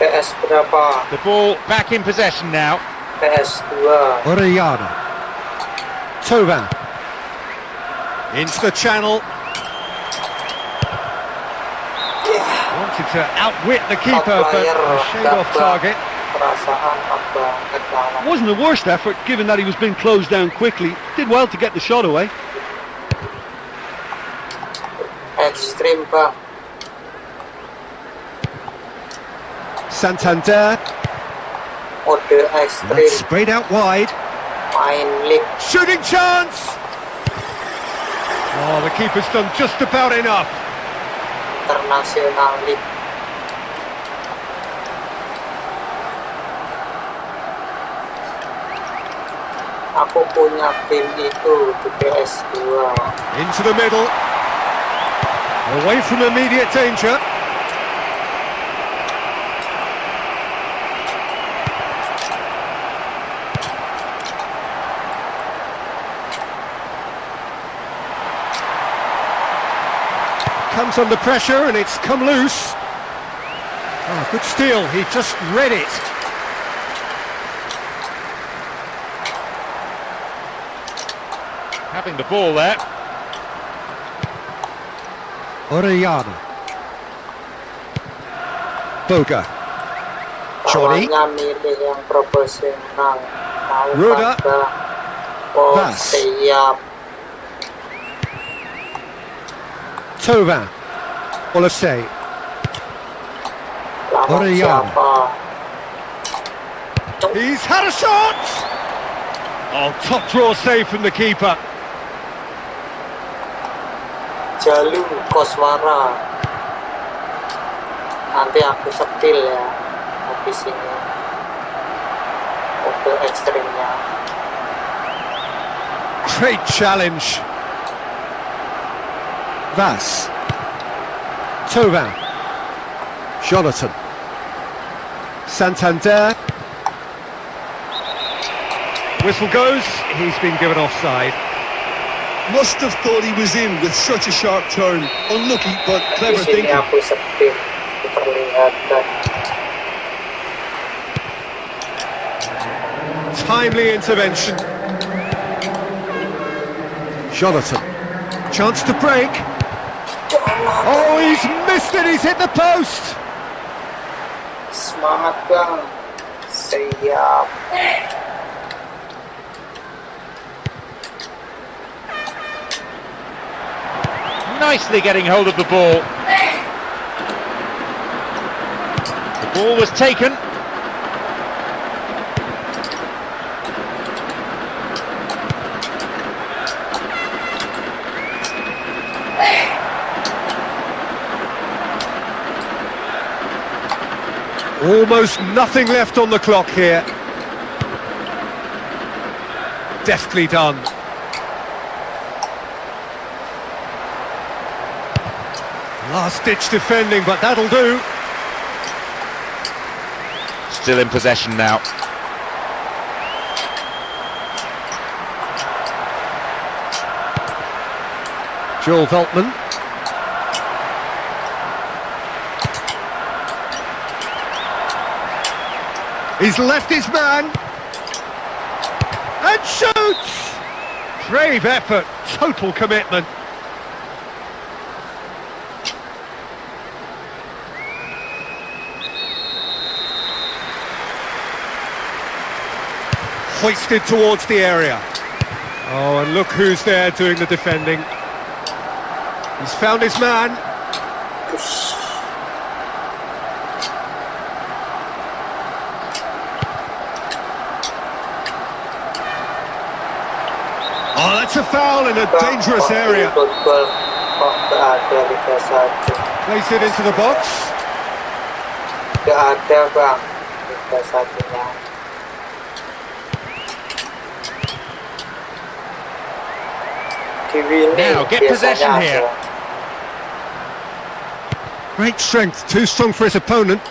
PS berapa? The ball back in possession now. PS 2. Orellana. Tovan. Into the channel. Wanted to outwit the keeper, but a shade off target. Perasaan banget banget. Wasn't the worst effort, given that he was being closed down quickly. Did well to get the shot away. Ekstrim bang. Santander. Mode ekstrim. That's sprayed out wide. Main league. Shooting chance! Oh, the keeper's done just about enough. International League. Aku punya game itu di PS2. Into the middle. Away from immediate danger. Comes under pressure and it's come loose. Oh, good steal, he just read it. Having the ball there. Orellana. Boga. Johnny. Lawannya milih yang profesional. Mau Ruda. kagak? Oh, Vas. siap. Tovan. Olasey. Lawan Orellana. siapa? He's had a shot! Oh, top draw save from the keeper. Jalu Koswara. Nanti aku setil ya habis ini mobil ekstrimnya. Great challenge. Vas. Thauvin. Jonathan. Santander. Whistle goes, he's been given offside. Must have thought he was in with such a sharp turn. Unlucky, but Di clever sini thinking. aku setil diperlihatkan. Timely intervention. Jonathan. Chance to break. Oh, he's missed it, he's hit the post. Semangat bang. Siap. Nicely getting hold of the ball. The ball was taken. Almost nothing left on the clock here. Deftly done. Last-ditch defending, but that'll do. Still in possession now. Joel Veltman. He's left his man. And shoots! Brave effort, total commitment. Hoisted towards the area. Oh, and look who's there doing the defending. He's found his man. Oh, that's a foul in a dangerous area. Football kok gak ada Liga 1. Place it into the box. Gak ada bang Liga 1-nya. Now get possession here. Great strength, too strong for his opponent.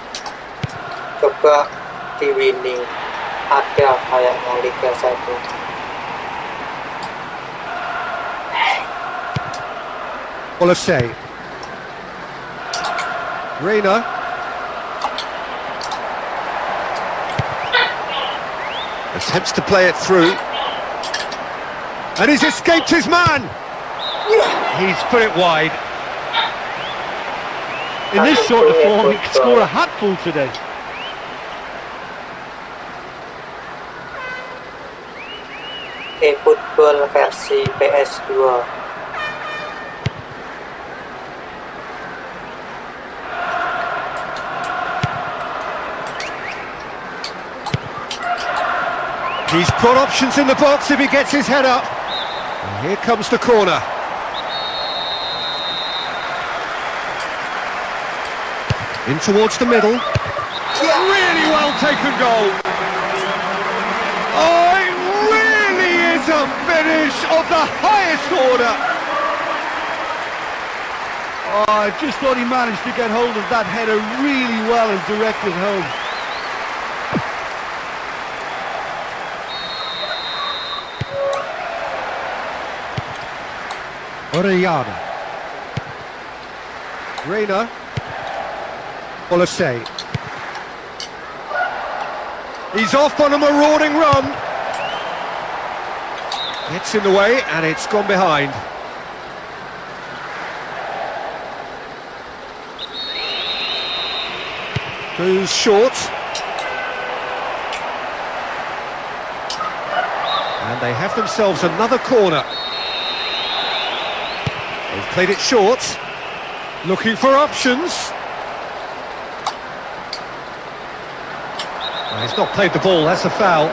Coba di winning ada kayaknya Liga 1. Olasey. Reina. Attempts to play it through. And he's escaped his man! He's put it wide. In this sort of form, he could score a hatful today. E-football versi PS2. He's got options in the box if he gets his head up. And here comes the corner. In towards the middle. Really well taken goal. Oh, it really is a finish of the highest order. Oh, I just thought he managed to get hold of that header really well and direct it home. Orellana. Reina. Olasey. He's off on a marauding run. Gets in the way and it's gone behind. Goes short. And they have themselves another corner. They've played it short, looking for options. He's not played the ball, that's a foul.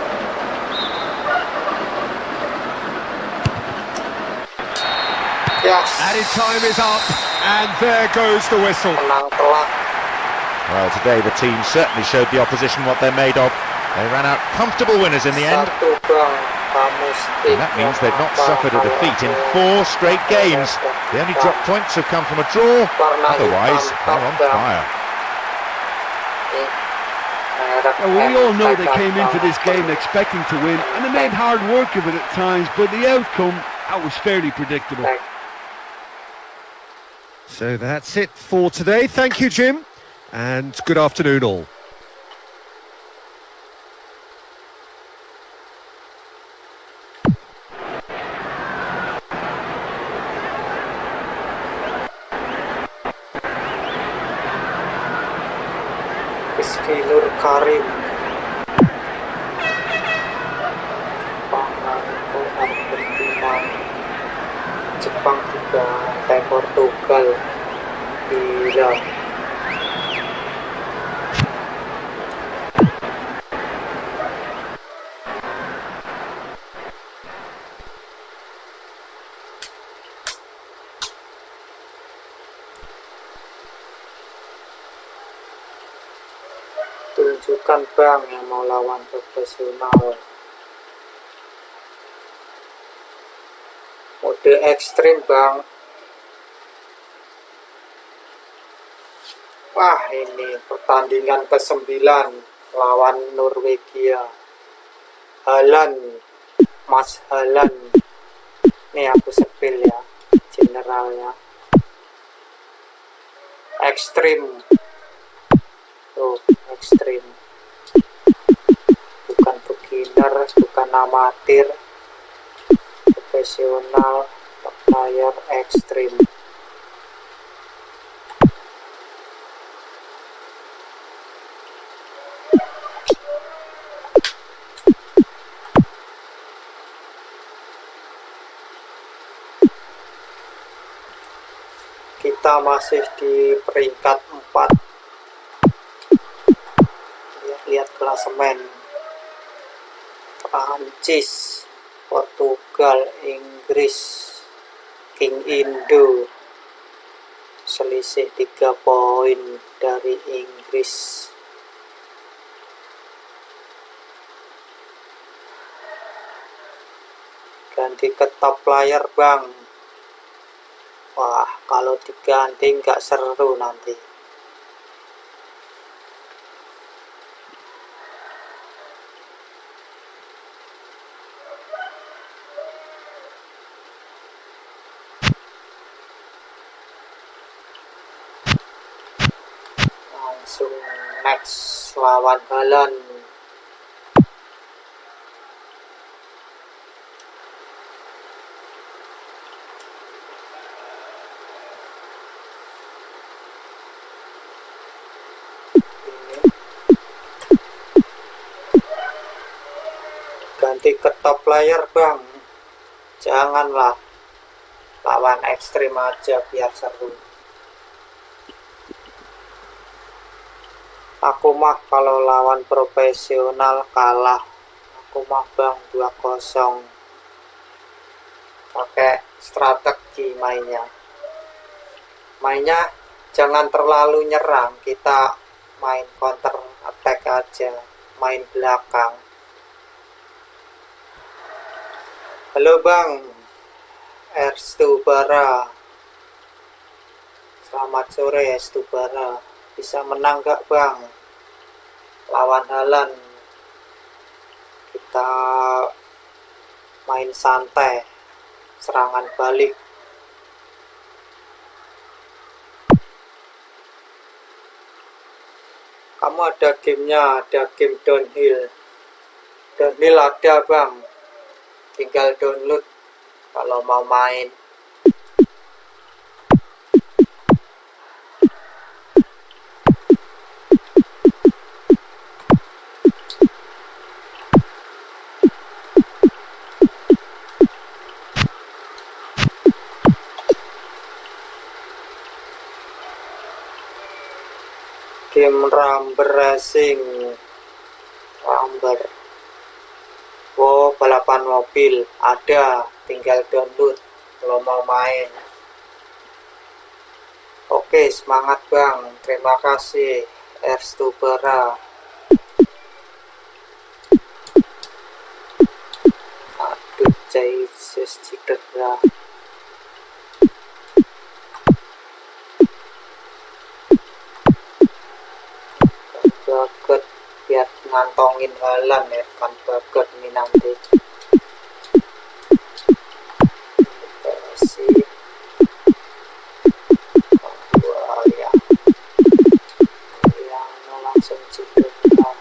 Yes. Added time is up, and there goes the whistle. Menang telak. Well, today the team certainly showed the opposition what they're made of. They ran out comfortable winners in the end. Satu bang, kamu And that means they've not suffered a defeat in 4 straight games. The only drop points have come from a draw. Otherwise, they're on fire. And we all know they came into this game expecting to win, and they made hard work of it at times, but the outcome, that was fairly predictable. So that's it for today. Thank you, Jim, and good afternoon all. Rizky Nur Karim, Jepang Argentina, Jepang juga antai Portugal. Gila. Tunjukkan bang yang mau lawan profesional. Mode ekstrim bang. Wah, ini pertandingan ke-9 lawan Norwegia. Haaland, Mas Haaland. Ini aku sepil ya, generalnya. Ekstrim. Tuh, ekstrim. Bukan beginner, bukan amatir. Profesional, player ekstrim. Kita masih di peringkat 4. Lihat klasemen. Prancis, Portugal, Inggris, King Indo. Selisih 3 poin dari Inggris. Ganti ke top player bang. Wah, kalau diganti nggak seru nanti. Langsung next lawan Haaland. Ganti ke top player bang. Janganlah lawan ekstrim aja biar seru. Aku mah kalau lawan profesional kalah. Aku mah bang 2-0. Pakai strategi mainnya. Mainnya jangan terlalu nyerang. Kita main counter attack aja. Main belakang. Halo bang, Erstubara. Selamat sore Erstubara. Bisa menang gak bang? Lawan Haaland. Kita main santai. Serangan balik. Kamu ada gamenya, ada game downhill. Downhill ada bang. Tinggal download kalau mau main. Game Rumble Racing. Rumble. Oh, balapan mobil ada, tinggal download kalau mau main. Oke, semangat Bang. Terima kasih Erstubara. Aduh, Jesus cedera. Baget biar ngantongin Halan ya, kan Baget ini nanti. Kasih. Wah, ya. Yang langsung cedera.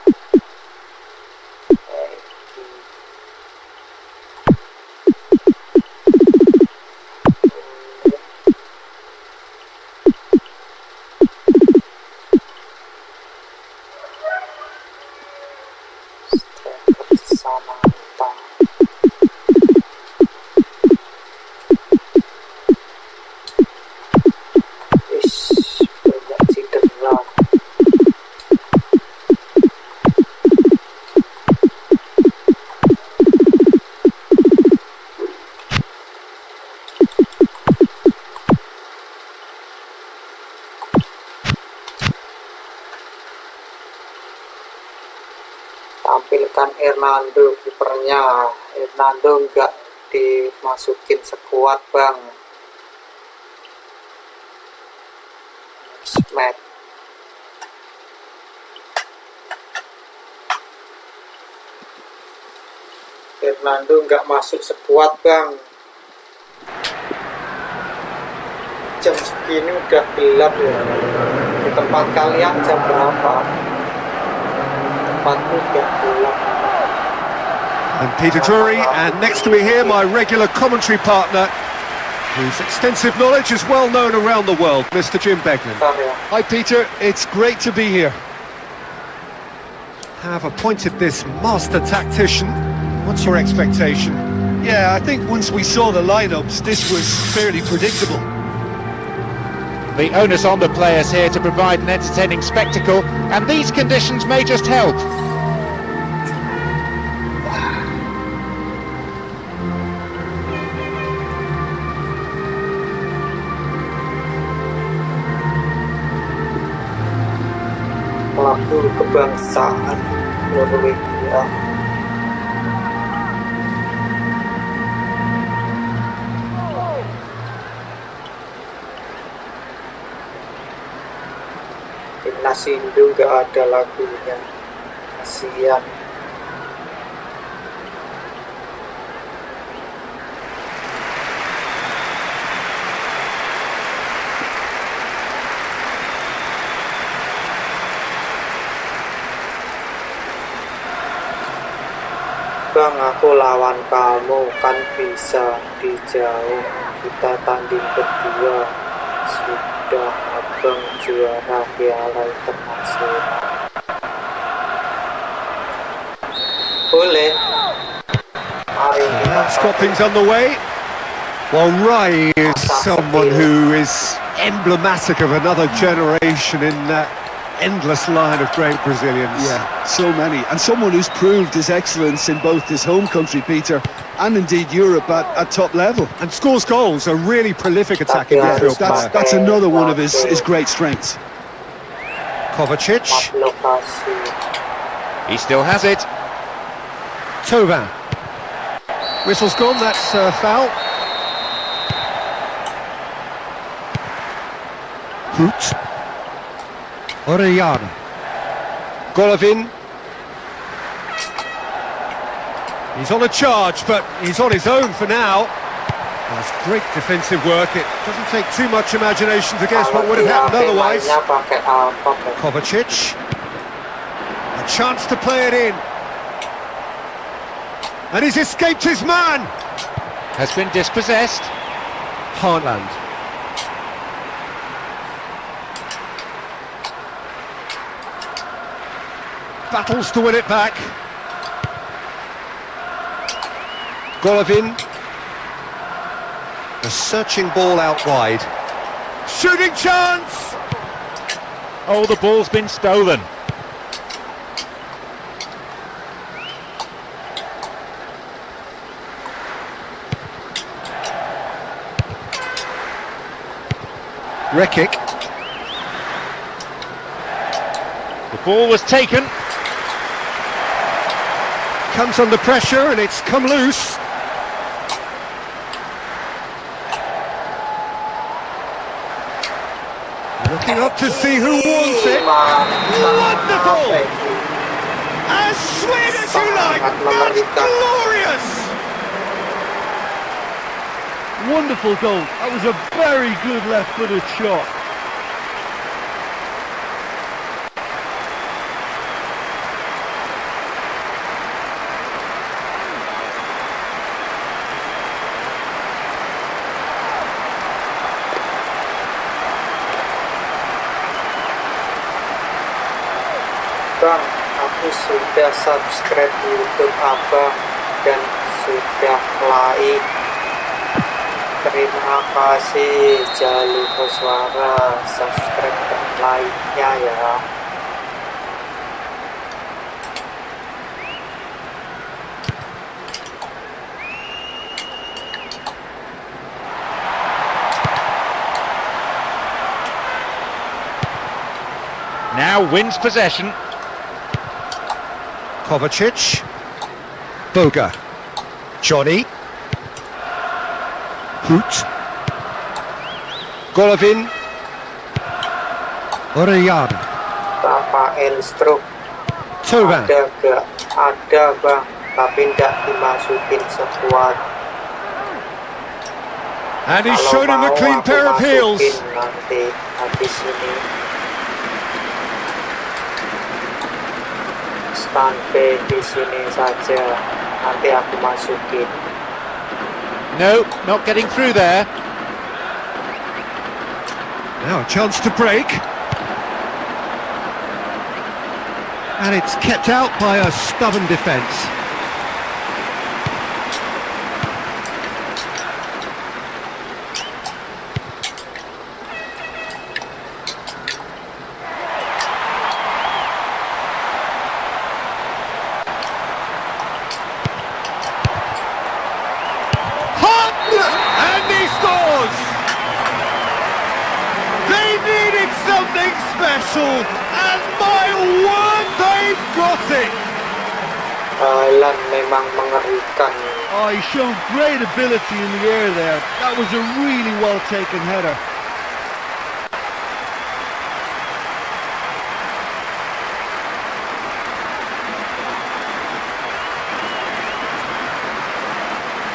Samantha. Banyak cedera. Tampilkan Hernando, kipernya. Hernando nggak dimasukin sekuat Bang. Next match. Hernando nggak masuk sekuat Bang. Jam segini udah gelap ya. Di tempat kalian jam berapa? Tempatku udah gelap. And Peter Drury, and next to me here, my regular commentary partner, whose extensive knowledge is well known around the world, Mr. Jim Beglin. Hi Peter, it's great to be here. Have appointed this master tactician. What's your expectation? Yeah, I think once we saw the lineups, this was fairly predictable. The onus on the players here to provide an entertaining spectacle, and these conditions may just help. Lagu kebangsaan Norwegia. Timnas Indo nggak ada lagunya, kasihan. Bang, aku lawan kamu kan bisa dijauh. Kita tanding berdua. Sudah abang juara Piala Internasional. Boleh. Mari kita Let's got things underway. Well, Rai is someone who is emblematic of another generation in that endless line of great Brazilians. Yeah, so many. And someone who's proved his excellence in both his home country, Peter, and indeed Europe at top level. And scores goals, a really prolific attacking Yeah, midfield player. That's another one of his great strengths. Kovacic, lokasi. He still has it. Tovan. Whistle's gone, that's foul. Hoot. Orellana. Golovin. He's on a charge, but he's on his own for now. That's great defensive work. It doesn't take too much imagination to guess what would have happened otherwise. Kovacic. A chance to play it in. And he's escaped his man. Has been dispossessed. Haaland. Battles to win it back. Golovin. A searching ball out wide. Shooting chance! Oh, the ball's been stolen. Rekic. Ball was taken. Comes under pressure and it's come loose. Looking up to see who wants it. Wonderful! As sweet as you like. That's glorious! Wonderful goal. That was a very good left-footed shot. Bang, aku sudah subscribe YouTube Abang dan sudah like. Terima kasih, jangan lupa suara, subscribe dan like-nya ya. Now wins possession. Kovacic, Boga, Johnny, Hoot, Golovin, Orellana, Rafael Struck Tovan, ada gak? Ada bang, tapi tidak dimasukin sekuat. and he's Kalau shown him a mau clean aku pair of heels. masukin nanti habis ini. Sampai di sini saja, nanti aku masukin. No, not getting through there. Now a chance to break. And it's kept out by a stubborn defence. And he scores! They needed something special, and my word, they've got it! Thailand memang mengerikan. Oh, he showed great ability in the air there. That was a really well taken header.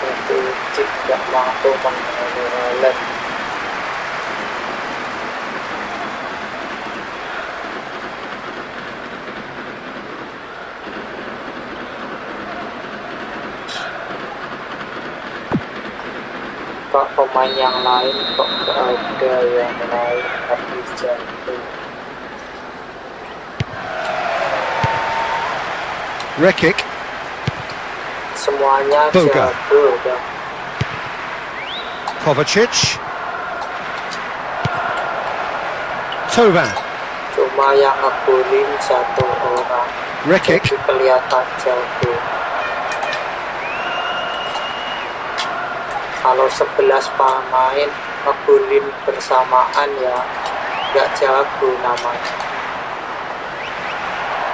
Tapi tidak mampu menghadapi Thailand. Kok pemain yang lain kok ada yang lain habis jatuh. Rekic, Semuanya Boga. jago bang. Kovacic, Tovan, Cuma yang ngegolin satu orang. Rekic, Jadi kelihatan jago. Kalau 11 pemain ngegolin bersamaan ya nggak jago namanya.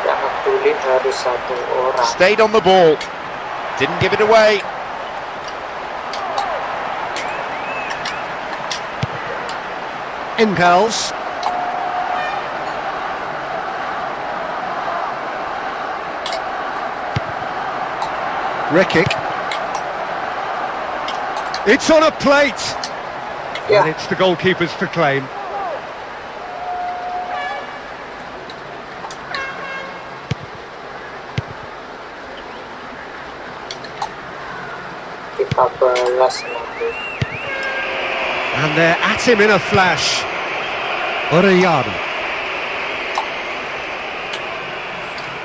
Yang ngegolin harus satu orang. Stayed on the ball. Didn't give it away. Impels, Rekic. It's on a plate! Ya, And it's the goalkeeper's for claim. kita balas nanti. And they're at him in a flash. Orellana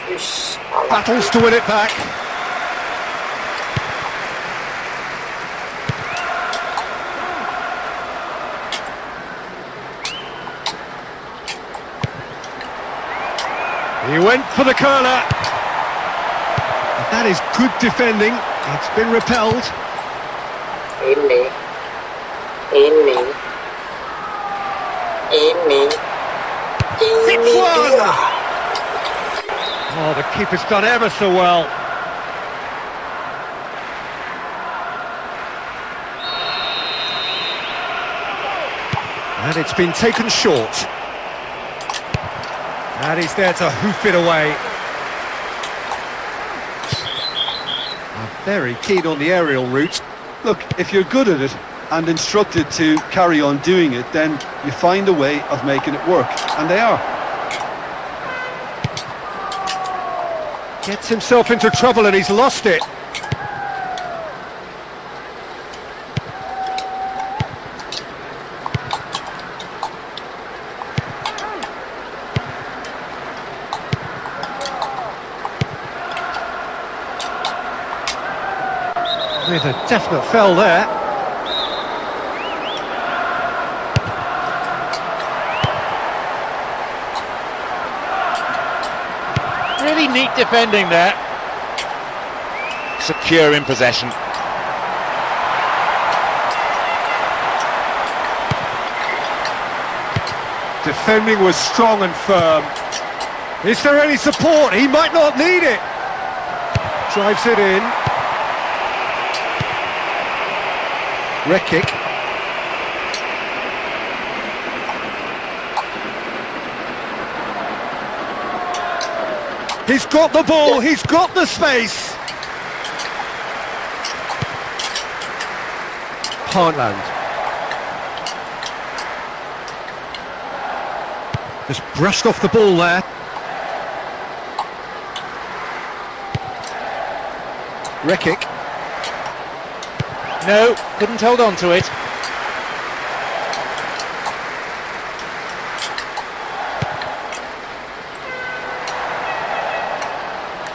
Ish, kalah. battles to win it back. He went for the corner. That is good defending. It's been repelled. Ini It's one. dia. Oh, the keeper's done ever so well. And it's been taken short. And he's there to hoof it away. Very keen on the aerial route. Look, if you're good at it and instructed to carry on doing it, then you find a way of making it work, and they are. Gets himself into trouble and he's lost it. With a definite fell there. Really neat defending there. Secure in possession. Defending was strong and firm. Is there any support? He might not need it. Drives it in. Red kick. He's got the ball, he's got the space. Heartland. Just brushed off the ball there. Red kick. No, couldn't hold on to it.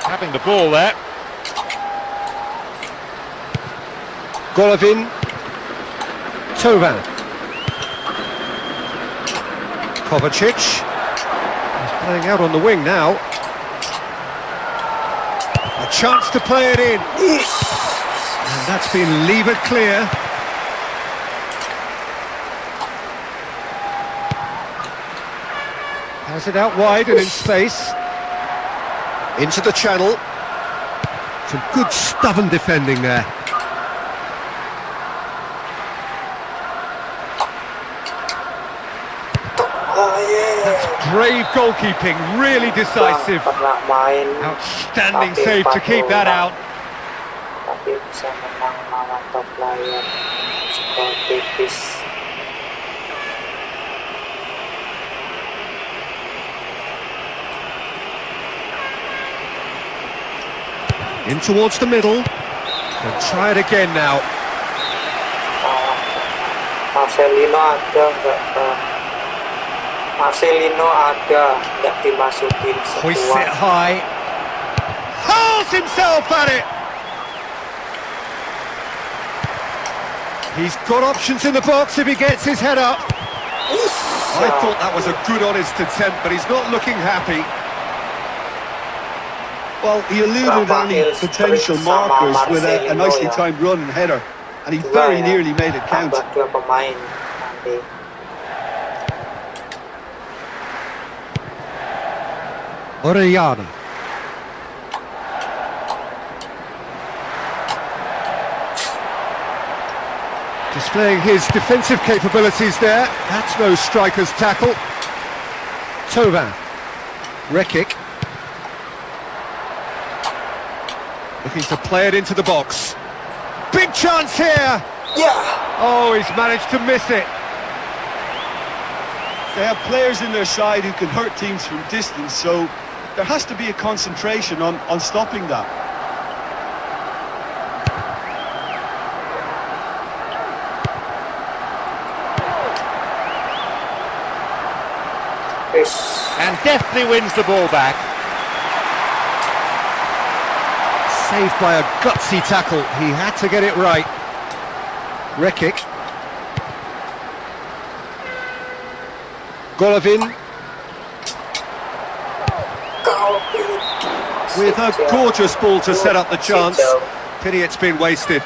Having the ball there. Golovin. Tovan. Kovacic. He's playing out on the wing now. A chance to play it in. And that's been levered clear. Has it out wide and in space. Into the channel. Some good stubborn defending there. That's brave goalkeeping, really decisive. Outstanding save to keep that out. Tapi bisa menang lawan top player. Skor tipis. In towards the middle. And try it again now. Marcelino ada nggak dimasukin Hoists it high. Hurls himself at it. He's got options in the box if he gets his head up. I thought that was a good honest attempt, but he's not looking happy. Well, he eluded any potential markers with a nicely timed run and header, and he very nearly made it count. Dua pemain nanti. Orellana. Displaying his defensive capabilities there. That's no striker's tackle. Tovan. Rekic. Looking to play it into the box. Big chance here! Yeah! Oh, he's managed to miss it. They have players in their side who can hurt teams from distance, so there has to be a concentration on stopping that. And deftly wins the ball back. Saved by a gutsy tackle. He had to get it right. Rekic. Golovin. With a gorgeous ball to set up the chance. Pity it's been wasted.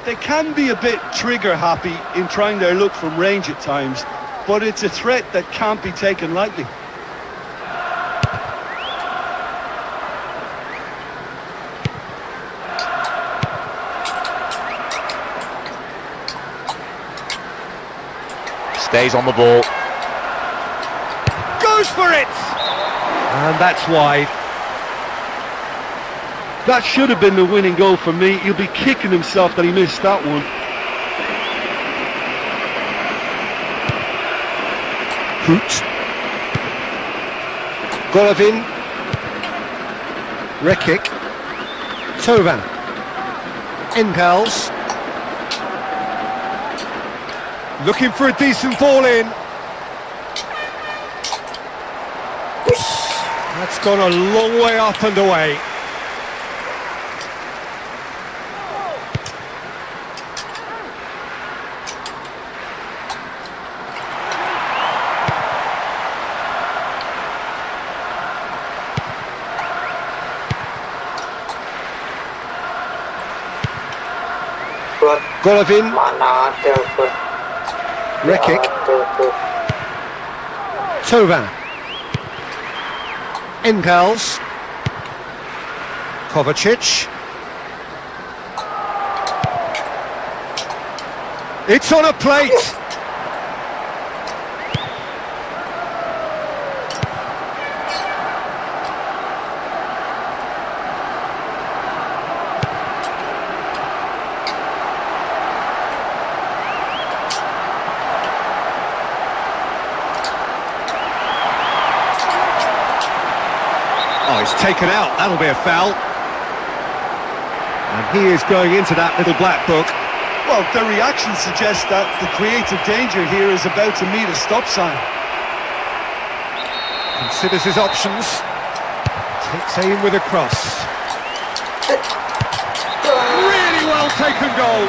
They can be a bit trigger happy in trying their luck from range at times, but it's a threat that can't be taken lightly. Stays on the ball. Goes for it! And that's wide. That should have been the winning goal for me. He'll be kicking himself that he missed that one. Hoot. Golovin. Rekic. Tovan. Enkels. Looking for a decent ball in. That's gone a long way up and away. Golovin. Mana ada buat Rekic. Tovan. Enkels. Kovacic. It's on a plate. Oh, he's taken out. That'll be a foul. And he is going into that little black book. Well, the reaction suggests that the creative danger here is about to meet a stop sign. Considers his options. Takes aim with a cross. Really well taken goal.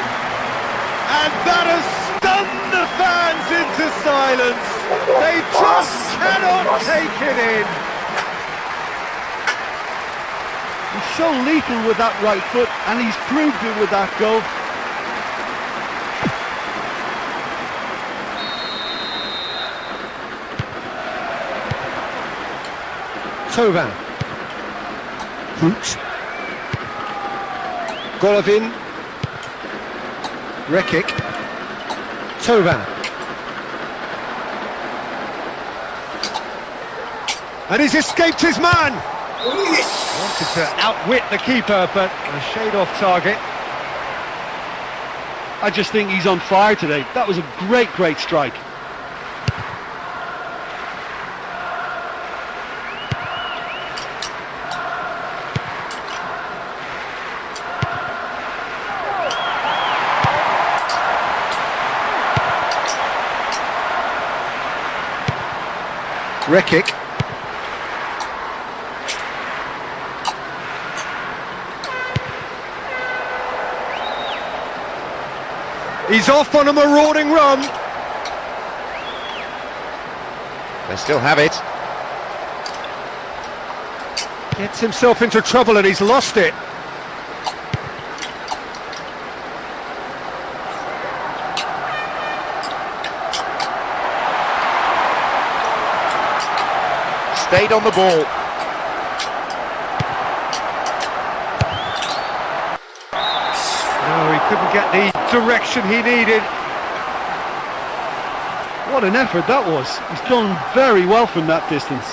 And that has stunned the fans into silence. They just cannot take it in. He's so lethal with that right foot, and he's proved it with that goal. Tovan. Hoot. Golovin. Rekic. Tovan. And he's escaped his man! Wanted to outwit the keeper, but a shade off target. I just think he's on fire today. That was a great strike. Rekic. He's off on a marauding run. They still have it. Gets himself into trouble and he's lost it. Stayed on the ball. No, he couldn't get the direction he needed. What an effort that was. He's done very well from that distance.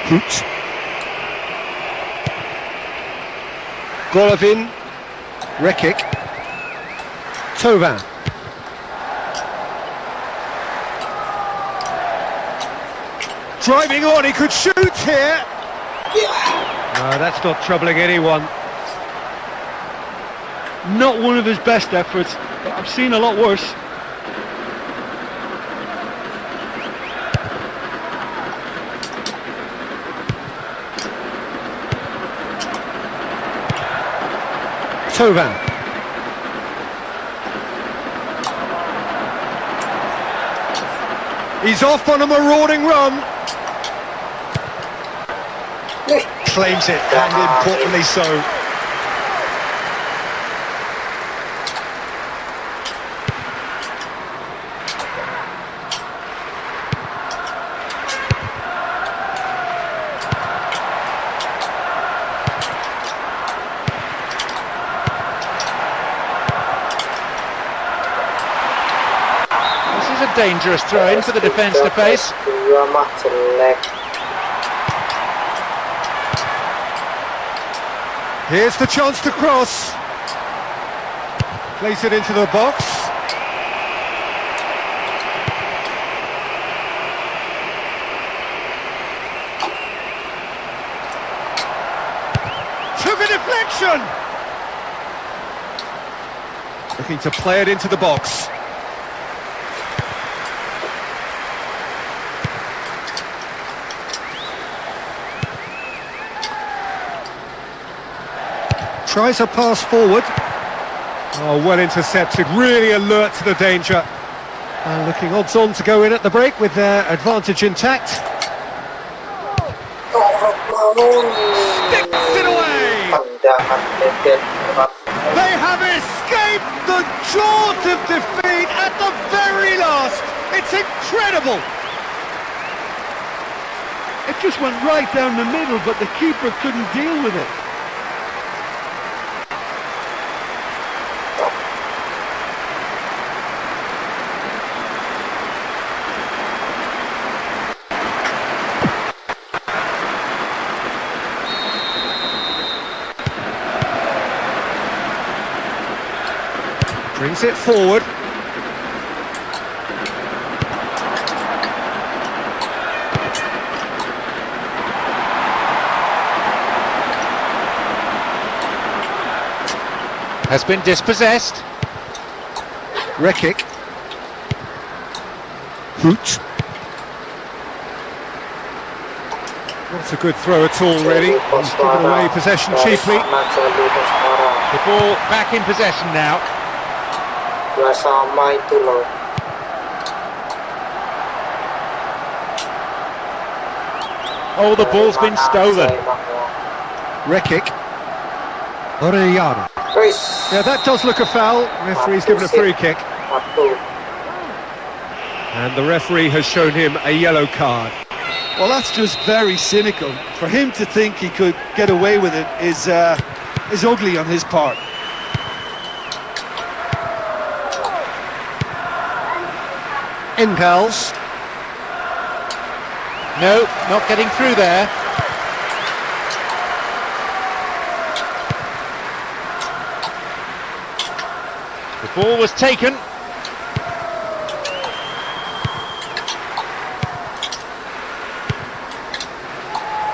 Hoot. Golovin. Rekic. Tovan. Driving on, he could shoot here. No, that's not troubling anyone. Not one of his best efforts, but I've seen a lot worse. Tovan. He's off on a marauding run. Claims it, and importantly so. dangerous throw-in for the defence to face. Dua mah jelek. Here's the chance to cross. Place it into the box. Took a deflection! Looking to play it into the box. Tries a pass forward. Oh, well intercepted, really alert to the danger. Looking odds on to go in at the break with their advantage intact. Sticks it away! Tendangan dedet. They have escaped the jaws of defeat at the very last. It's incredible. It just went right down the middle, but the keeper couldn't deal with it. Brings it forward. Has been dispossessed. Rekic. Hoot. Not a good throw at all, really. He's given away possession cheaply. The ball back in possession now. Dua sama itu loh. Oh, the ball's been stolen. Rekic. Orellana. Yeah, that does look a foul. Referee's given a free kick. And the referee has shown him a yellow card. Well, that's just very cynical. For him to think he could get away with it is ugly on his part. Engels. No, not getting through there. The ball was taken.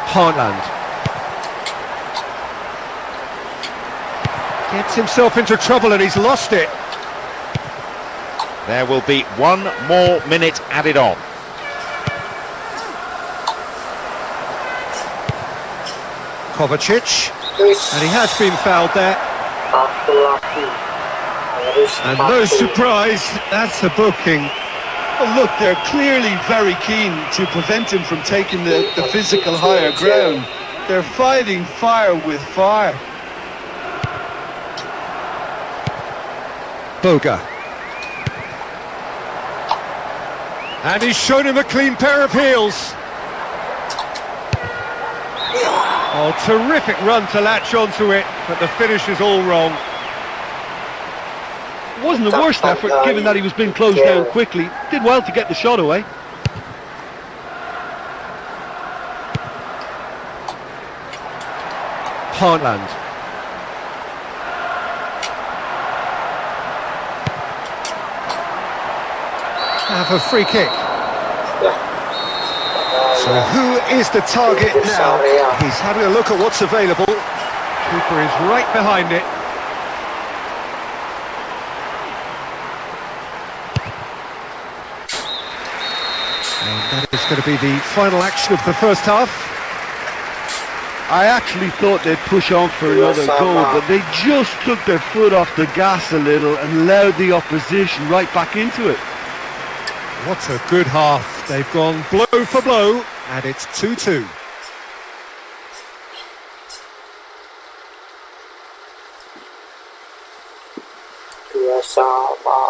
Haaland. Gets himself into trouble and he's lost it. There will be 1 more minute added on. Kovacic. And he has been fouled there. And no surprise, that's a booking. Well, look, they're clearly very keen to prevent him from taking the physical higher ground. They're fighting fire with fire. Boga. And he's shown him a clean pair of heels. Oh, terrific run to latch onto it, but the finish is all wrong. It wasn't the worst effort, given that he was being closed down quickly. Did well to get the shot away. Haaland. Have a free kick. So who is the target now? He's having a look at what's available. Keeper is right behind it. And that is going to be the final action of the first half. I actually thought they'd push on for another goal, but they just took their foot off the gas a little and allowed the opposition right back into it. What a good half. They've gone blow for blow, and it's 2-2. Dua sama.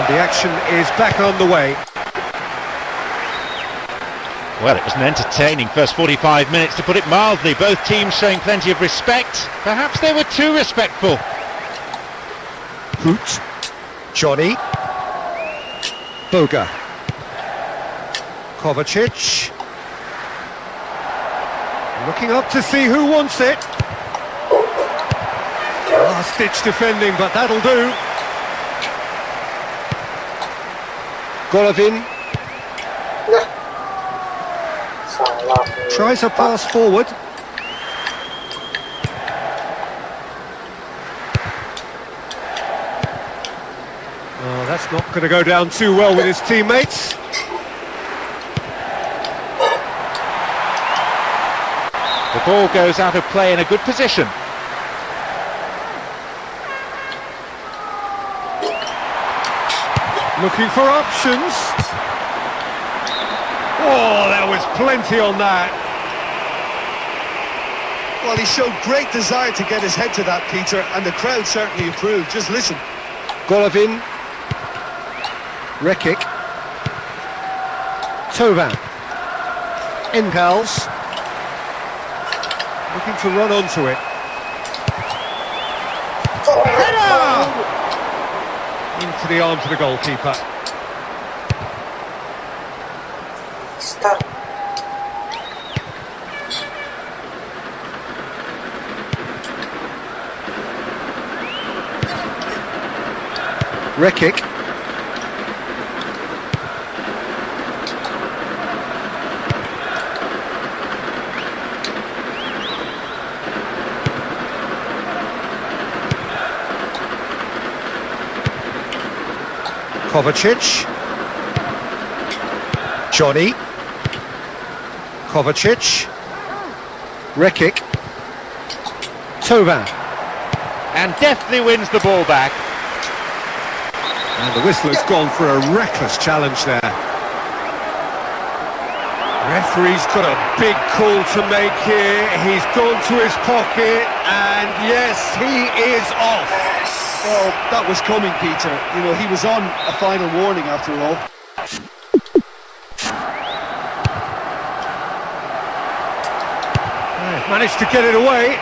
And the action is back on the way. Well, it was an entertaining first 45 minutes, to put it mildly. Both teams showing plenty of respect. Perhaps they were too respectful. Hoot. Johnny. Boga. Kovacic. Looking up to see who wants it. Last-ditch defending, but that'll do. Golovin. Tries a pass forward. Oh, that's not going to go down too well with his teammates. The ball goes out of play in a good position. Looking for options. Oh, there was plenty on that. Well, he showed great desire to get his head to that, Peter, and the crowd certainly approved. Just listen. Golovin. Rekic. Tovan. Impels. Looking to run onto it. Header! Into the arms of the goalkeeper. Start. Rekic. Kovacic. Johnny. Kovacic. Rekic. Tovan. And deftly wins the ball back. And the whistler's gone for a reckless challenge there. Referee's got a big call to make here. He's gone to his pocket, and yes, he is off. Well, that was coming, Peter. You know, he was on a final warning after all. Managed to get it away.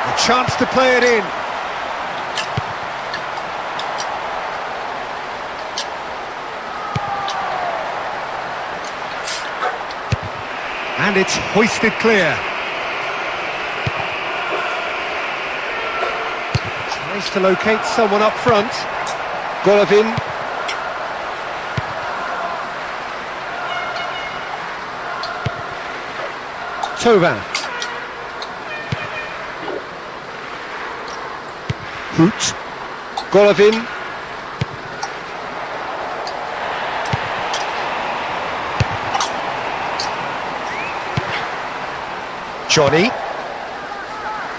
A chance to play it in. And it's hoisted clear. Tries to locate someone up front. Golovin. Tovan. Hoot. Golovin. Johnny.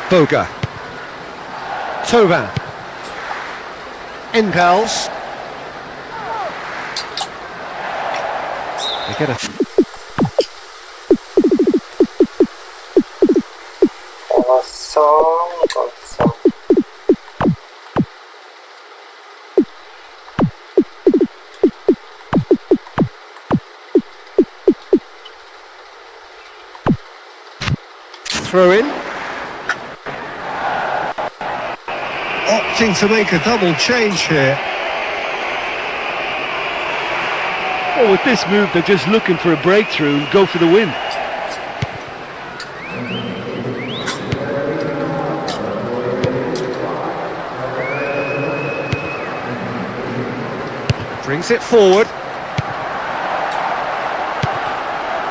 Boga. Tovan. Impels. They get a... Kosong. Throw in. Opting to make a double change here. Well, with this move, they're just looking for a breakthrough and go for the win. Brings it forward.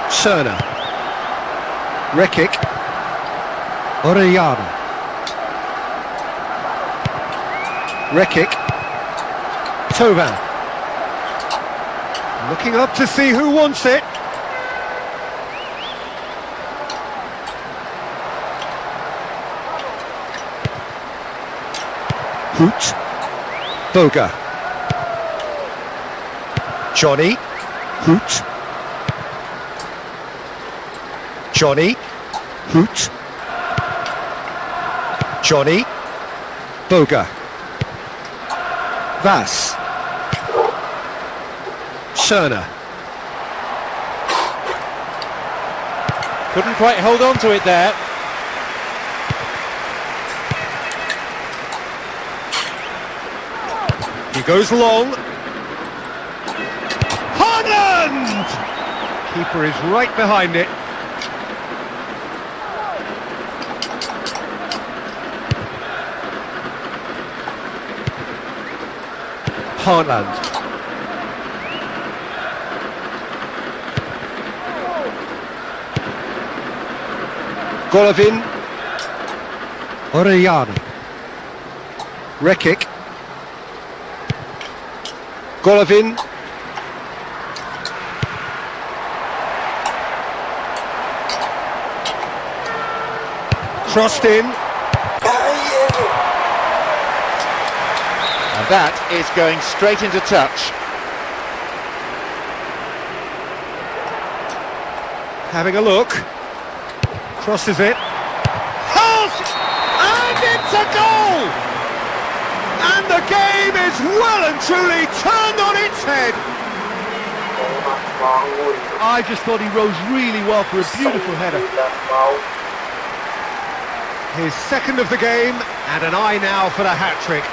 Cerna. Rekic. Orellana. Rekic. Tovan. Looking up to see who wants it. Hoot. Boga. Johnny. Hoot. Johnny. Hoot. Johnny. Boga. Vass. Cerner. Couldn't quite hold on to it there. He goes long. Haaland! Keeper is right behind it. Haaland. Golovin. Orellana. Rekic. Golovin. Crossed in. And that is going straight into touch. Having a look. Crosses it. Pass! And it's a goal! And the game is well and truly turned on its head. I just thought he rose really well for a beautiful header. His second of the game, and an eye now for the hat-trick.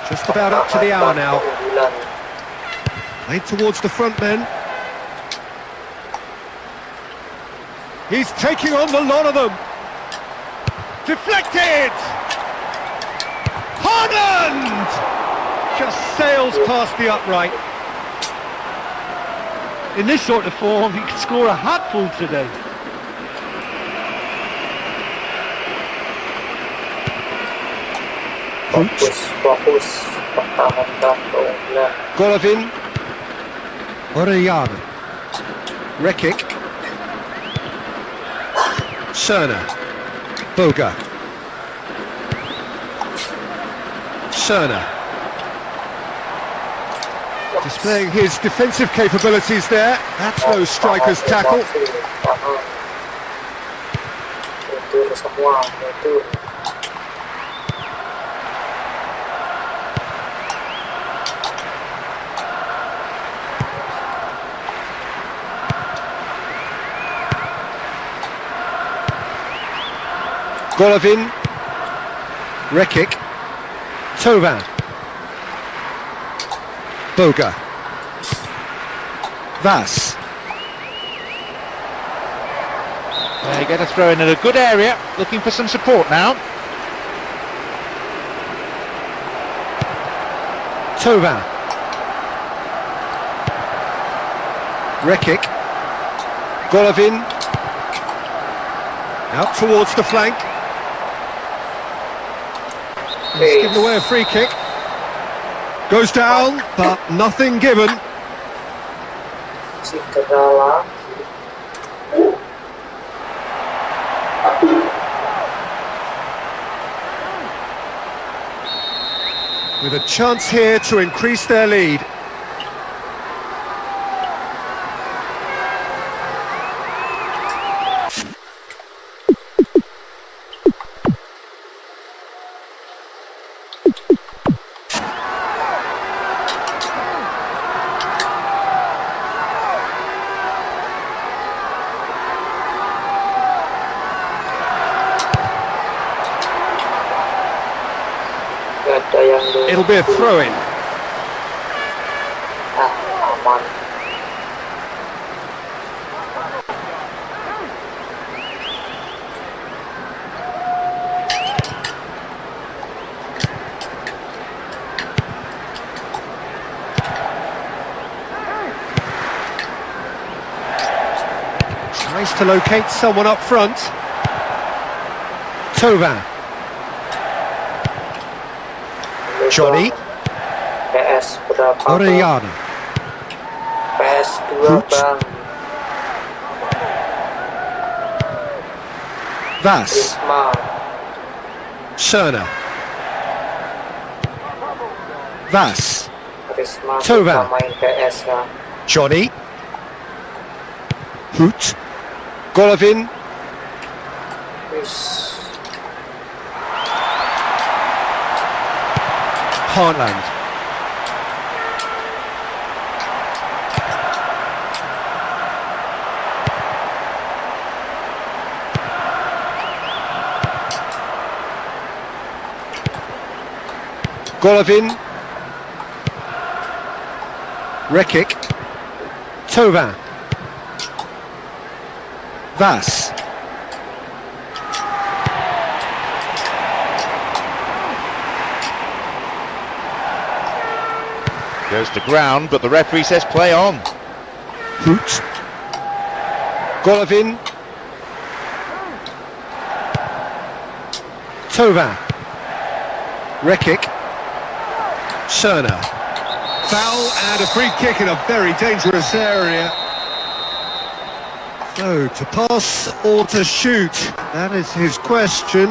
Just about up to the hour now. Played towards the front men. He's taking on the lot of them. Deflected! Haaland! Just sails past the upright. In this sort of form, he could score a hatful today. Fokus pertahankan keunggulan. Golovin. Orellana. Rekic. Cerner. Boga. Cerner. Displaying his defensive capabilities there. That's no striker's tackle. Mundur semua, mundur. Golovin. Rekic. Tovan. Boga. Vass. They get a throw in at a good area, looking for some support now. Tovan. Rekic. Golovin. Out towards the flank. He's given away a free kick. Goes down, but nothing given. With a chance here to increase their lead. It'll be a throw-in. Aman. Tries to locate someone up front. Tovan. Johnny. PS berapa? Orellana. Plus 2 bang. Vas. Risma. Cerner. Vas. Risma Tova. suka main PS ya. Johnny. Hoot. Golovin. Wis. Haaland. Golovin. Rekic. Tova. Vas. Goes to ground, but the referee says play on. Hoot. Golovin. Tova. Rekic. Cerner. Foul and a free kick in a very dangerous area. So, to pass or to shoot? That is his question.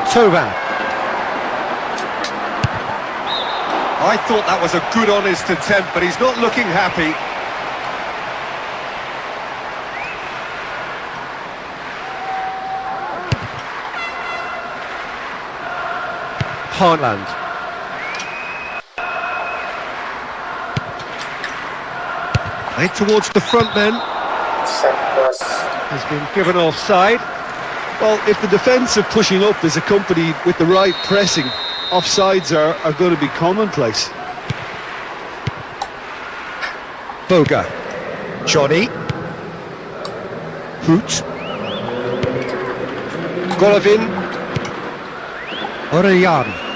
Tova. I thought that was a good, honest attempt, but he's not looking happy. Haaland. Played towards the front men. Santos. Has been given offside. Well, if the defensive pushing up is accompanied with the right pressing, offsides are going to be commonplace. Boga. Johnny. Hoot. Golovin. Orellana.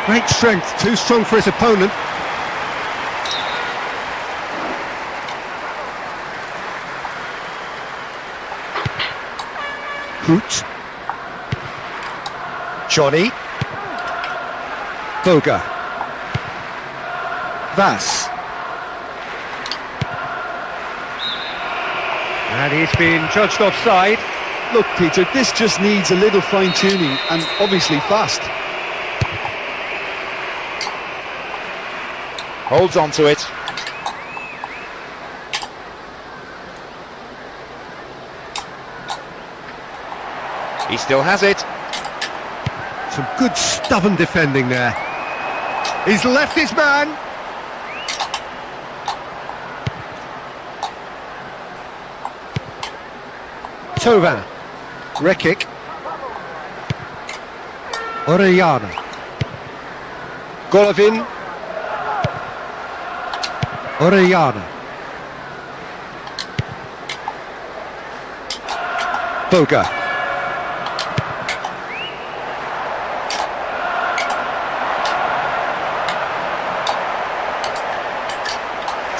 Great strength, too strong for his opponent. Hoot. Johnny. Boga. Vas. And he's been judged offside. Look, Peter, this just needs a little fine-tuning and obviously fast. Holds on to it. He still has it. Some good stubborn defending there. He's left his man. Tova. Rekic. Orellana. Golovin. Orellana. Boga.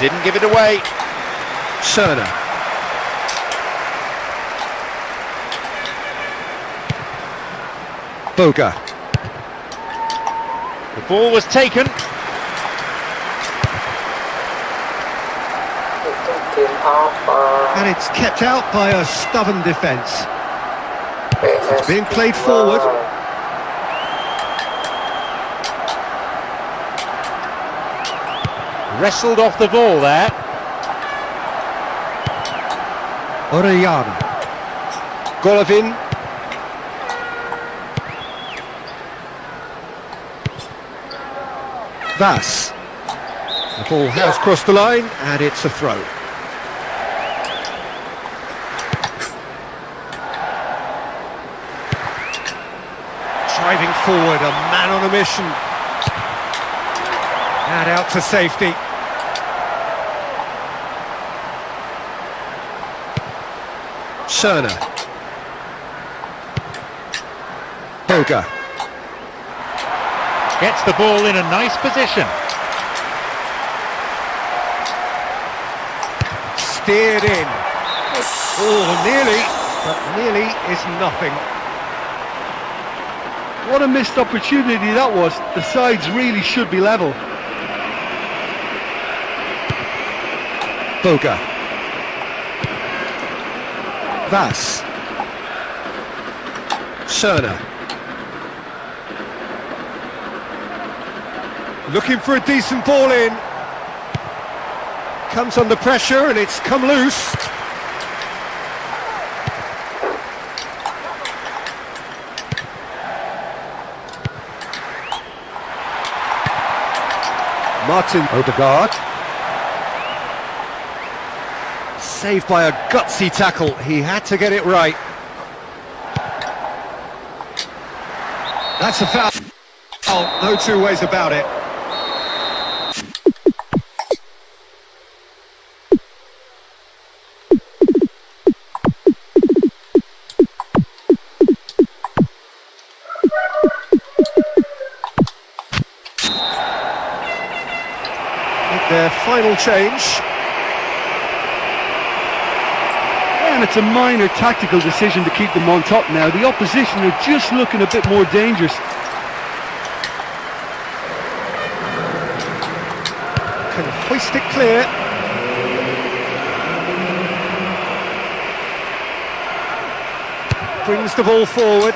Didn't give it away. Cerner. Boga. The ball was taken. And it's kept out by a stubborn defence. PS Being played forward. Wrestled off the ball there. Orellana. Golovin. Vas. The ball has crossed the line and it's a throw. Driving forward, a man on a mission. And out to safety. Cerner. Boga. Gets the ball in a nice position. Steered in. Oh, nearly. but nearly is nothing. What a missed opportunity that was. The sides really should be level. Boga. Vass. Schöner. Looking for a decent ball in. Comes under pressure and it's come loose. Martin Odegaard. Saved by a gutsy tackle. He had to get it right. That's a foul. Oh, no two ways about it. Their final change. And it's a minor tactical decision to keep them on top now. The opposition are just looking a bit more dangerous. Can hoist it clear. Brings the ball forward.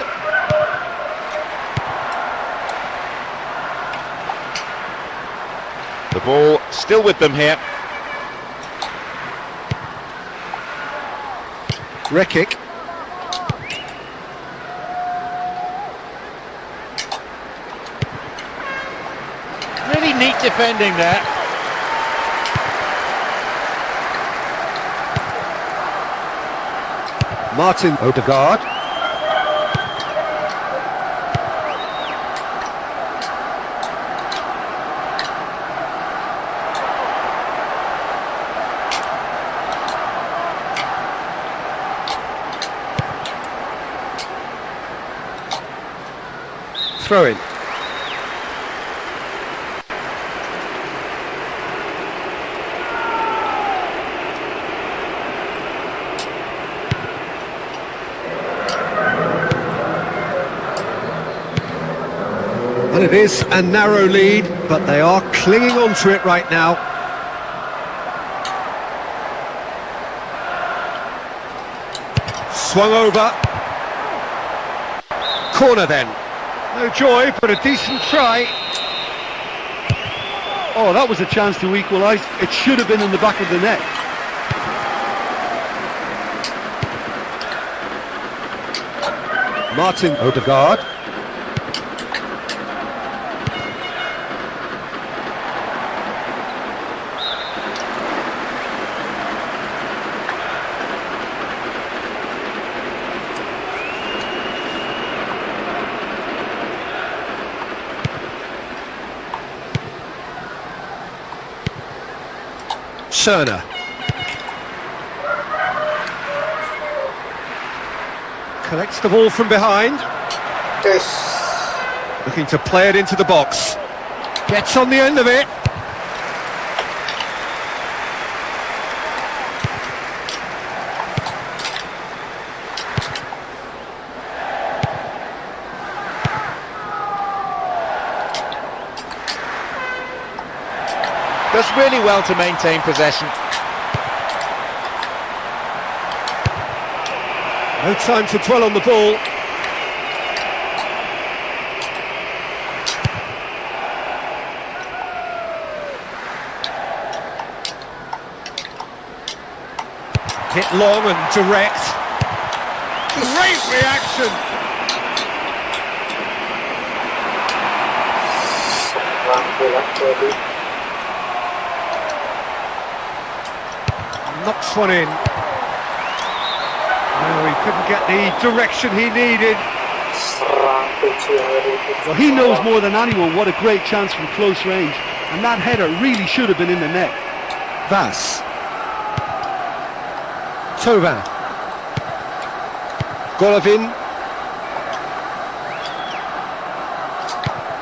The ball still with them here. Rekic. Really neat defending there. Martin Odegaard. Throw in. And it is a narrow lead, but they are clinging on to it right now. Swung over. Corner then. No joy, but a decent try. Oh, that was a chance to equalise. It should have been in the back of the net. Martin Odegaard. Schöner. Collects the ball from behind. Yes. Looking to play it into the box. Gets on the end of it. Does really well to maintain possession. No time to dwell on the ball. Hit long and direct. Great reaction. Knocks one in. No, he couldn't get the direction he needed. Well, he knows more than anyone what a great chance from close range. And that header really should have been in the net. Vass. Thauvin. Golovin.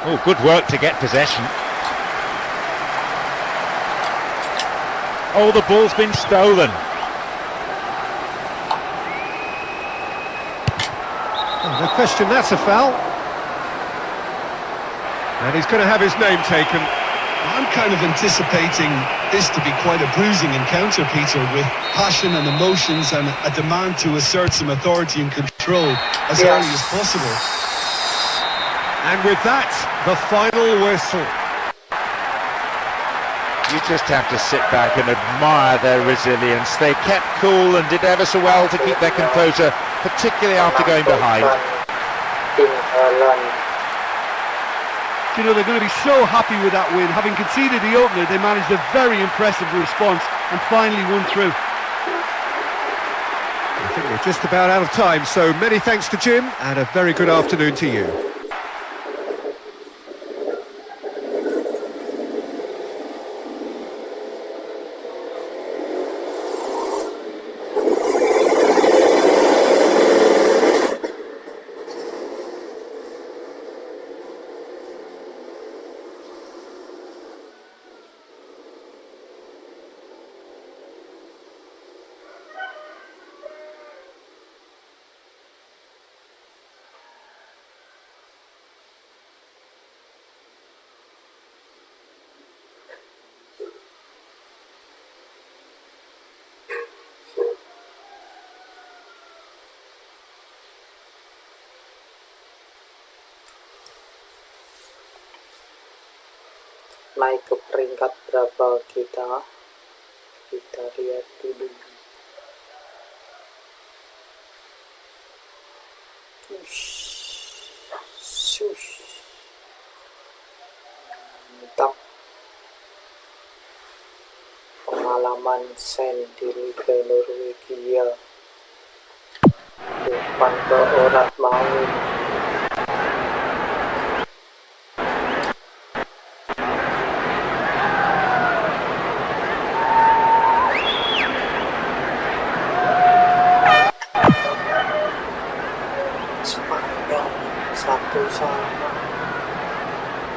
Oh, good work to get possession. Oh, the ball's been stolen. No question, that's a foul. And he's going to have his name taken. I'm kind of anticipating this to be quite a bruising encounter, Peter, with passion and emotions and a demand to assert some authority and control as early as possible. And with that, the final whistle. You just have to sit back and admire their resilience. They kept cool and did ever so well to keep their composure, particularly after going behind. You know, they're going to be so happy with that win. Having conceded the opener, they managed a very impressive response and finally won through. I think we're just about out of time, so many thanks to Jim and a very good afternoon to you. Naik ke peringkat berapa kita lihat dulu. Mantap. Pengalaman Sen di Liga Norwegia bukan ke urat maut. Spanyol 1-1.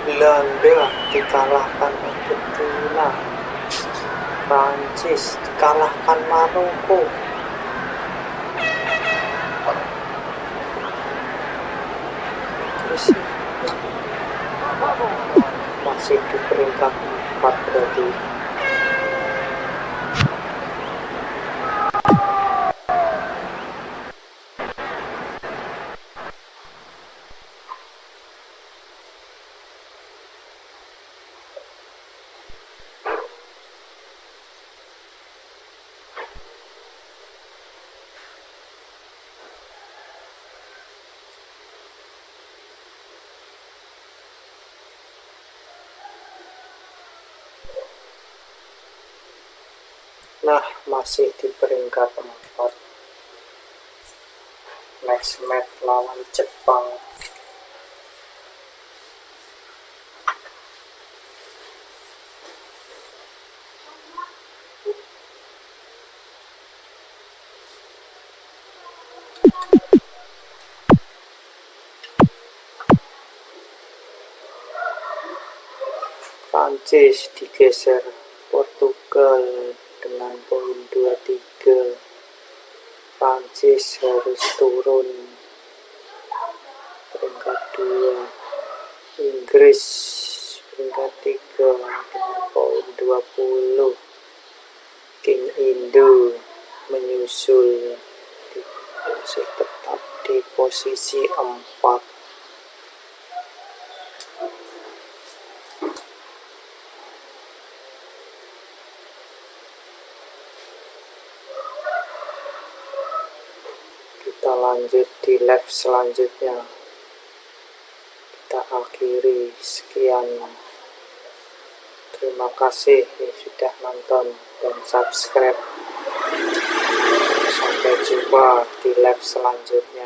Belanda dikalahkan Argentina. Prancis dikalahkan Maroko. Terus masih di peringkat 4 berarti. Nah, masih di peringkat 4. Next match lawan Jepang. Prancis digeser Portugal dengan poin 23. Prancis harus turun peringkat 2. Inggris peringkat 3 dengan poin 20. King Indo menyusul masih tetap di posisi 4. Kita lanjut di live selanjutnya. Kita akhiri. Sekian. Terima kasih yang sudah nonton dan subscribe. Sampai jumpa di live selanjutnya.